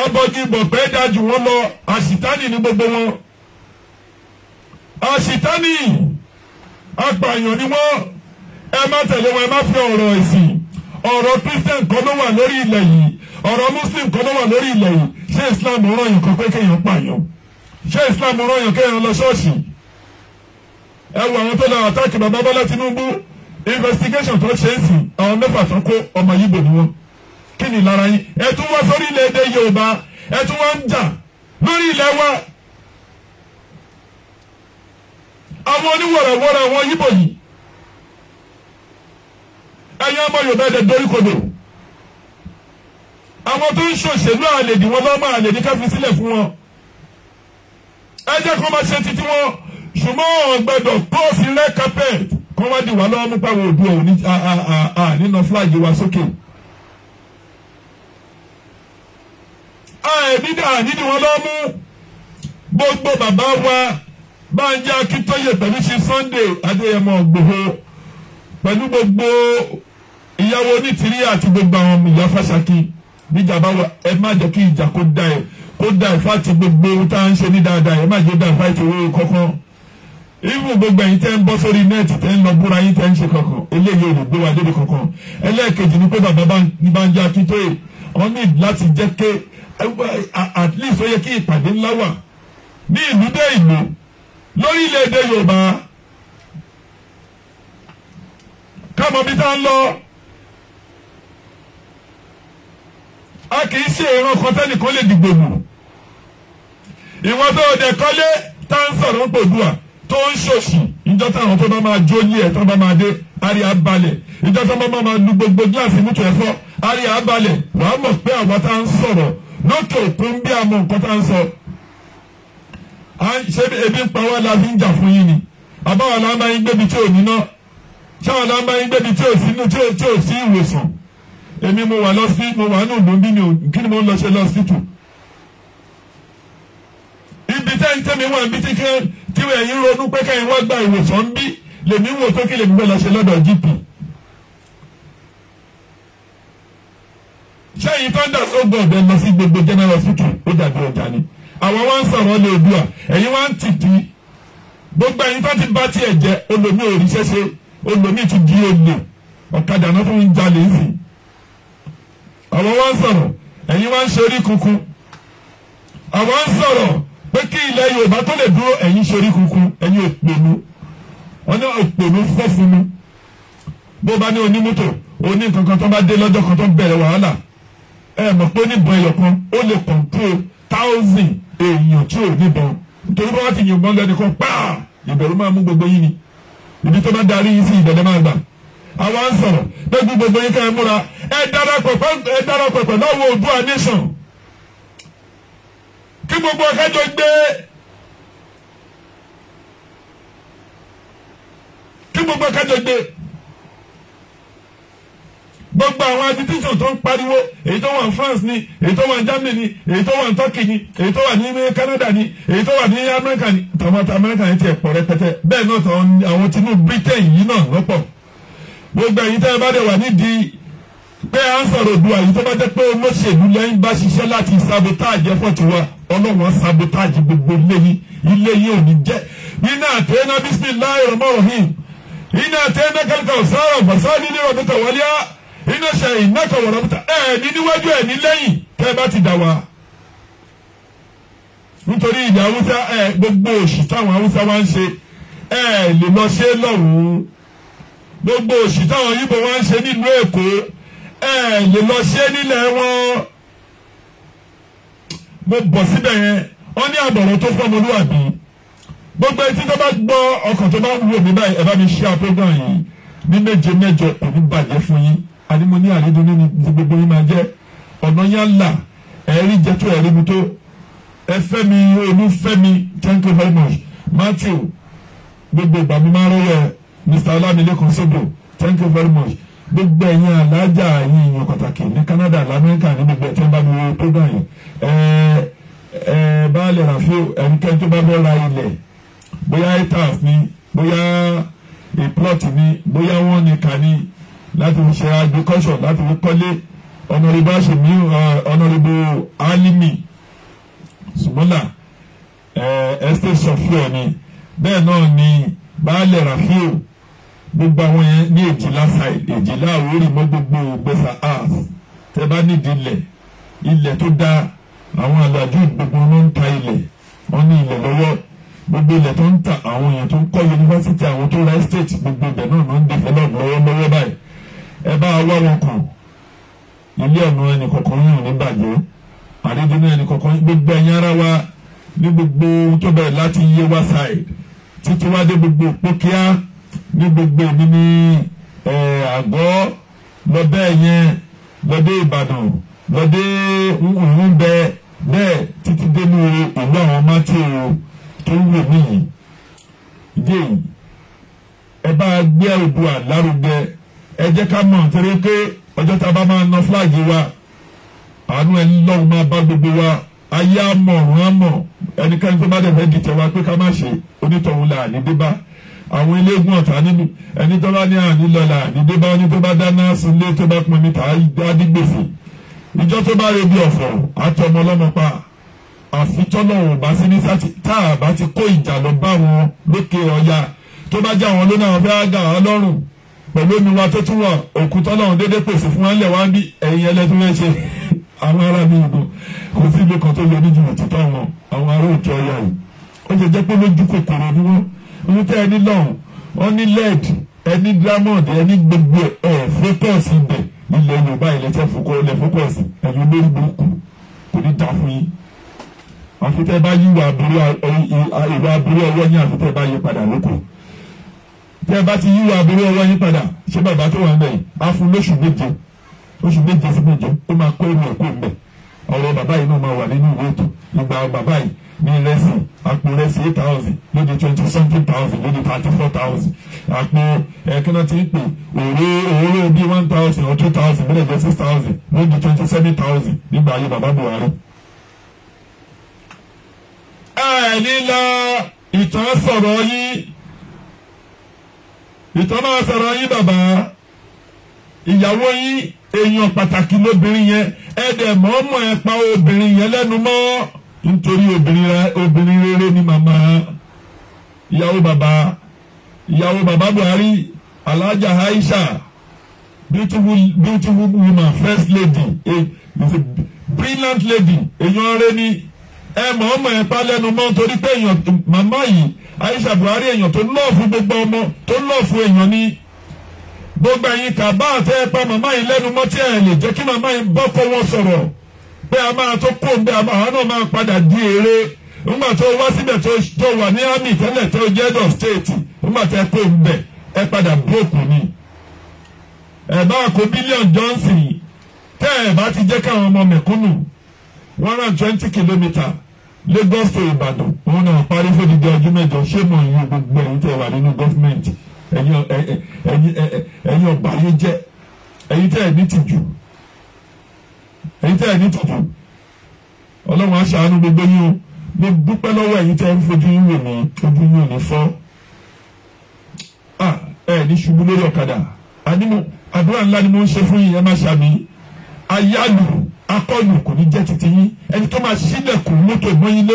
abọ́gibọ̀pẹ́ dájú wọn lọ àṣìtánì ní gbogbo wọn àṣìtánì apààyàn ni wọ́n ẹ má tẹ̀lé wọn ẹ má fi ọ̀rọ̀ ẹ̀sìn ọ̀rọ̀ Christian kan ló wà lórí ilẹ̀ yìí ọ̀rọ̀ Muslim kan ló wà lórí ilẹ̀ yìí ṣé Islam rán yàn kan pé kéèyàn pààyàn ṣé Islam rán yàn kéèyàn lọ ṣọ́ọ̀ṣì ẹ wo àwọn tó lọ àtàkì bàbá Bọ́lá Tinubu investigation tó ṣe é sìn àwọn mẹ́fà tó kó ọmọ Yíbò ni wọ́n kí ni lára yín ẹ tún wá sórí ilẹ̀ èdè Yorùbá ẹ tún wá ń jà lórí ilẹ̀ wa àwọn oníwọ̀rọ̀wọ̀rọ̀ àwọn Yíbò yìí ẹ̀yin ọmọ Yorùbá ẹ̀dẹ̀ dorí kodò àwọn tó ń ṣòṣèlú àlèdì wọn lọ́mọ àlèdì ká fi sílẹ̀ fún wọn ẹ jẹ́ kó máa ṣe títí wọn ṣùgbọ́n gbẹdọ̀ kóòsì red carpet kó wá di wà lọ́wọ́ nípa àwọn òdu òní nínú flag wa sókè nídìí wọn lọ́mú gbogbo bàbá wa Bánjí Akíntóyè pẹ̀lú ṣe Sunday Adéyẹmọ Ìgbòho pẹ̀lú gbogbo ìyàwó onítìrí àti gbogbo àwọn ìyá Fáṣákí níjàmbá wa ẹ má jẹ́ kí ìjà kó da ìfàtí gbogbo ohun tá à ń ṣe ní dáadáa ẹ má jẹ́ da ìfàtí owó kankan even gbogbo ẹ̀yin tẹ́ ń bọ́ sórí nẹ́ẹ̀tì tẹ́ ń lọ búra yín tẹ́ ń ṣe kankan eléyìí ò lè gbé wa débi kankan ẹlẹ́ẹ̀kejì ni pé bàbá Bánjí Akíntóyè wọ́n ní láti jẹ́ ké at least ó yẹ kí ìpàdé ńlá wà ní ìlú dé ìlú lórílẹ̀‐èdè Yorùbá káàmọ́ bí tá ń lọ a kì í ṣe ìran kan tẹ́nìkan lè dìgbò mù ìwọ́n tó dẹ̀ kọ́lé tá ń sọ̀rọ̀ ń pòdùà tó ń ṣòṣì ìjọ táwọn tó bá máa jó yí ẹ̀ tó bá máa dé àrí àbalẹ̀ ìjọ tó bá máa lu gbogbo gíláàsì mútu ẹ̀fọ́ àrí àbalẹ̀ wàá mọ̀ pé àwọn tá ń sọ̀rọ̀ lókè òkun bí àmọ́ nǹkan tá ń sọ ṣé ebi ń pa wá la fi ń jà fún yín ni àbáwọn la máa ń gbébi tí ò ní ná ṣáwọn la máa ń gbébi tí ò sí ìwòsàn èmi mo wà ní òdò bí ni kí ni mo ń lọ ṣe lọ́sítù ibi tẹ́mi wà níbi tí ẹ̀yin ronú pé kẹ́yìn wá gba ìwòsàn ń bí lèmi wò pé kí lèmi gbé lọ ṣe lọ́dọ̀ GP ṣẹ́yìn thunder so god ẹ lọ sí gbogbo general hospital ó dàbí ọjà ni àwọn wá ń sọ̀rọ̀ lè dùà ẹ̀yin wá ń tìtì gbogbo ẹ̀yin tó ti bá tiẹ̀ jẹ́ olómi òrìṣẹ́ṣe olómi ti di olè ọ̀kadà náà fún jalè ń sìn àwọn wá ń sọ̀rọ̀ ẹ̀yin wá ń ṣe orí kunkun àwọn ń sọ̀rọ̀ pé kí ilẹ̀ Yorùbá tó lè dúró ẹ̀yin ṣe orí kunkun ẹ̀yin òpònú wọn ní òpònú fọ́ fún mi bó bá ní onímọ́tò oní nǹkan kan tó bá dé lọ́jọ́ kan tó bẹ̀rẹ̀ wàhálà ẹ mọ̀ pé oníbọn ẹyọ kan ó lè control 1000 èèyàn tí ò níbọn nítorí bá wá ti yìnbọn lẹ́nu kan pàà ìbẹ̀rù máa mú gbogbo yín ni ibi tó bá darí yín sí ìbẹ̀rẹ̀ máa gbà àwa ń sọ̀rọ̀ pé gbogbo yín ká ẹ múra ẹ darapọ̀ pẹ̀lú àwọn Oòduà nation kí gbogbo ọ̀kájọ gbé gbogbo àwọn agitation tó ń pariwo èyí tó wà ní France ni èyí tó wà ní Germany ni èyí tó wà ní Turkey ni èyí tó wà ní Canada ni èyí tó wà ní America ni tòmátò America yẹn ti ẹ̀ pọ̀ rẹpẹtẹ bẹ́ẹ̀ náà tọ́ àwọn tinú Britain yìí náà lọ́pọ̀ gbogbo ẹ̀yin tẹ́ ẹ bá dẹ̀ wà nídìí pé à ń sọ̀rọ̀ Oòduà yìí tó bá jẹ́ pé olóṣèlú lẹ́yìn bá ṣiṣẹ́ láti sabotage ẹ̀fọ́ tiwa ọlọ́wọ́n sabotage gbogbo ilé yìí ò ní jẹ́ iná àtẹ́ná bismillahir rahmanir rahim iná àtẹ́ná kálíkà ọ̀sára ọ̀fọ̀sára nílé ọ̀dọ́ta wọlé iná ṣe ìnáka wọ̀rọ̀mùtà ní níwájú ẹ̀ ní lẹ́yìn tẹ́ bá ti dà wá nítorí ilẹ̀ Haúsá gbogbo òṣì táwọn Haúsá wá ń ṣe lè lọ ṣe lọ́hùn-ún gbogbo òṣì táwọn Yíbò wá ń ṣe nílùú Èkó lè lọ ṣe nílẹ̀ wọn. mo bọ̀ síbẹ̀ yẹn wọ́n ní àbọ̀rọ̀ tó fọ́mọlúwàbí gbogbo etí tó bá gbọ́ ọkàn tó bá wúwo mi báyìí ẹ bá mi ṣe àpégbọ̀n yìí ní méje mẹ́jọ kò ní bàjẹ́ fún yín ànímọ́ ní àrídùn ní gbogbo yín máa jẹ́ ọ̀nà yẹn là ẹ̀rí jẹ́ tó ẹ̀rí mu tó ẹfẹ́mi olúfẹ́mi thank you very much Matthew gbogbo ìgbà mi máa rọwọ́ Mr. Ọlámilékan Sódò thank you very much gbogbo ẹ̀yin alájà yín ìyẹn pàtàkì ní Canada lamẹ́ríkà ní gbogbo ẹ̀tẹ́ bá mi wo program yìí baálé Rafiu ẹnikẹ́ni tó bá fẹ́ ra ilẹ̀ bóyá etaf ni bóyá plot ni bóyá wọ́n ní ká ní láti fi ṣe agriculture láti fi kọ́lé ọ̀nàrìbó àṣemí ọ̀nàrìbó Alimi Sùmọ́là estate sọfíọ ni bẹ́ẹ̀ náà ni baálé Rafiu gbogbo àwọn yẹn ní Èjìlá side Èjìlá Àwórì mọ́ gbogbo gbèsà art tẹ́ bá nídìí ilẹ̀ tó dáa àwọn àlàjù gbogbo ló ń ta ilẹ̀ wọ́n ní ilẹ̀ lọ́wọ́ gbogbo ilẹ̀ tó ń ta àwọn èèyàn tó ń kọ́ yunifásitì àwọn tó ra estate gbogbo ibẹ̀ náà ló ń develop lọ́wọ́lọ́wọ́ báyìí ẹ bá wá wọn kàn ilé ọ̀nà ẹnì kọ̀ọ̀kan yìí ò ní bàjẹ́ àrídìní ẹnì kọ̀ọ̀kan gbogbo ẹ̀yìn ara wa ní gbogbo tó bẹ̀rẹ̀ láti Yewa side títí wá dé gbogbo Pókíá ní gbogbo èmi ní àgọ́ lọ́bẹ̀ yẹn lọ́dẹ̀ Ìbàdàn lọ́dẹ̀ Ńbẹ bẹ́ẹ̀ títí dé ní ìlú àwọn Matthew tó ń wò mí yìí ìdí èyí ẹ bá gbé Oòduà lárugẹ ẹ jẹ́ ká mọ̀ nítorí pé ọjọ́ tá a bá máa ná fúláàgì wa àánú ẹni lọ́hùn máa bá gbogbo wa ayé àmọ̀ ọ̀run àmọ̀ ẹnikẹ́ni tó bá dẹ̀ fẹ́ dìtẹ̀ wa pé ká má ṣe onítọ̀hún là ní débá àwọn eléégún ọ̀tá nínú ẹni tó bá ní àní lọ́la ní débá ẹni tó bá dáná sunlé tó bá pọn níta adigbèsè ìjọ tó bá rebi ọ̀fọ̀ àtọmọ ọlọ́mọ pa àfitọ́lọ́wọ̀ bá sí ní sátì tá a bá ti kó ìjà lọ bá wọn lókè ọ̀yà tó bá já wọn lónà àwọn fẹ́ àgà ọlọ́run pẹ̀lú omi wa tó tún wà òkú tọ́lọ́run déédéé pèsè fún wọn lẹ̀ wá bí ẹ̀yin ẹlẹ́tún fẹ́ ṣe àwọn ará mi ìbò kò sí ibi kan tó yọ ní jìbìtì táwọn àwọn ará òkè ọ̀yà yìí ó ṣe jẹ́ pé lójú kòkòrò ni wọ́n tẹ́ ẹni lọ́hùn wọ́n ní lead ẹni diamond ẹni gbogbo focus ibẹ̀ ilẹ̀ Yorùbá ilẹ̀ tẹ́ focus ẹ̀yin olórí burúkú kò ní dá fún yín àfitẹ́ bá yí ìwà aburú ọwọ́ yín àfitẹ́ bá yí padà lóko tẹ́ bá ti yí ìwà aburú ọwọ́ yín padà ṣé bàbá tó wà ń bẹ̀ yìí á fún lóṣù méje sí méje ó máa kó ìwé ẹ̀kọ́ ń bẹ̀ ọ̀rọ̀ bàbá yìí náà máa wà nínú ìwé ètò ìgbà bàbá yìí ní rẹ́sì àpò rẹ́sì 8,000 lóde 20-something,000 lóde 34,000 àpò ẹ̀kínná ti ń pè òróró bí 1,000 or 2,000 mílẹ̀ jẹ́ 6,000 lóde 27,000 nígbà ayé bàbá Buhari. Lílọ ìtàn sọ̀rọ̀ yín ìtàn máa sọ̀rọ̀ yín bàbá ìyàwó yín èèyàn pàtàkì lóbìnrin yẹn ẹ̀ẹ́dẹ̀ mọ́ọ́mọ́ ẹ̀ pa obìnrin yẹn lẹ́nu mọ́ nítorí obìnrin rere ni màmá ìyàwó bàbá Buhari Alhaja Aisha beautiful woman first lady a brilliant lady èèyàn rẹ ni ẹ mọ̀ọ́mọ̀ ẹ̀ pa lẹ́nu mọ́ nítorí pé èèyàn màmá yìí Aisha Buhari èèyàn tó lọ́ọ̀fù gbogbo ọmọ tó lọ́ọ̀fù èèyàn ni gbogbo ẹ̀yin kàbá àti ẹ̀ pa màmá yìí lẹ́nu mọ́ tí ẹ̀ lè jẹ́ kí màmá yìí bọ́kọ̀ wọn sọ̀rọ̀ pé a máa tó kó bẹ́ẹ̀ àwọn náà máa padà di èrè nígbà tó wá síbẹ̀ tó wà ní army tẹ́lẹ̀ tó jẹ́ head of state nígbà tó kó bẹ̀ ẹ padà brókù ni ẹ bá kó Billion Johnson tẹ́ ẹ bá ti jẹ́ káwọn ọmọ mẹ̀kúnnù 120 kilometre Lagos to Ìbàdàn òun náà parí fódìdí ọdún mẹ́jọ ṣé mo yín gbogbo ẹ̀yin tẹ́ wà nínú gọ́fìmẹ̀ntì ẹ̀yin ọgbà ayé jẹ́ ẹ̀yin tẹ́ ẹ̀ ní tìjú Ọlọ́run aṣàánú gbogbo yín o mo dúpẹ́ lọ́wọ́ ẹ̀yin tẹ́ ń fojú yín wò mí ojú yín ò ní fọ́ ní ṣubú lórí ọ̀kadà àdúrà ńlá ni mo ń ṣe fún yín ẹ má ṣàmì ayálù akọlù kò ní jẹ́ títí yín ẹni tó máa ṣílẹ̀kùn mọ́tò mọ́ yín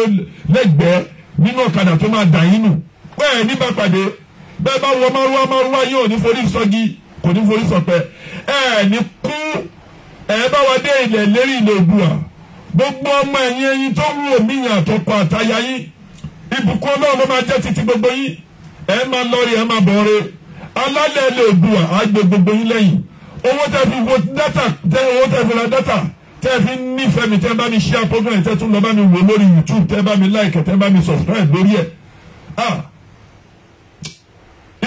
lẹ́gbẹ̀ẹ́ nínú ọ̀kadà tó máa dà yín nù pé ní bá pàdé bẹ́ẹ̀ bá wọ márúwá yín ò ní forí sọ́gi kò ní forí sọ̀pẹ́ ní kú bá wa dé ilẹ̀ lérí ilẹ̀ Oòduà gbogbo ọmọ ẹ̀yin tó wù òmíyàn àtọkọ àtaya yín ìbùkún Ọlọ́run ló máa jẹ́ títí gbogbo yín ẹ máa lọ́ọ̀rì ẹ máa bọ̀ọ̀rẹ́ alálẹ̀ ilé Oòduà àgbẹ̀ gbogbo yín lẹ́yìn owó tẹ́ fi wo dátà owó tẹ́ fi ra dátà tẹ́ fi nífẹ̀ẹ́ mi tẹ́ bá mi share program tẹ́ tún lọ bá mi wò lórí YouTube tẹ́ bá mi like tẹ́ bá mi subscribe lórí ẹ̀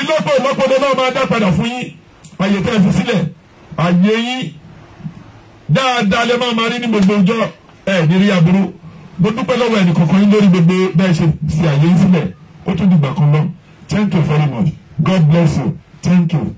ìlọ́pọ̀ ìlọ́pọ̀dọ̀ náà máa dá padà fún yín àyè tẹ́ fi sílẹ̀ àyè yín dáadáa lè máa rí ní gbogbo ọjọ́ ní rí aburú mo dúpẹ́ lọ́wọ́ ẹnì kọ̀ọ̀kan yín lórí gbogbo bẹ́ẹ̀ ṣe fi àyè yín sílẹ̀ ó tún dìgbà kan lọ. Thank you very much. God bless you. Thank you.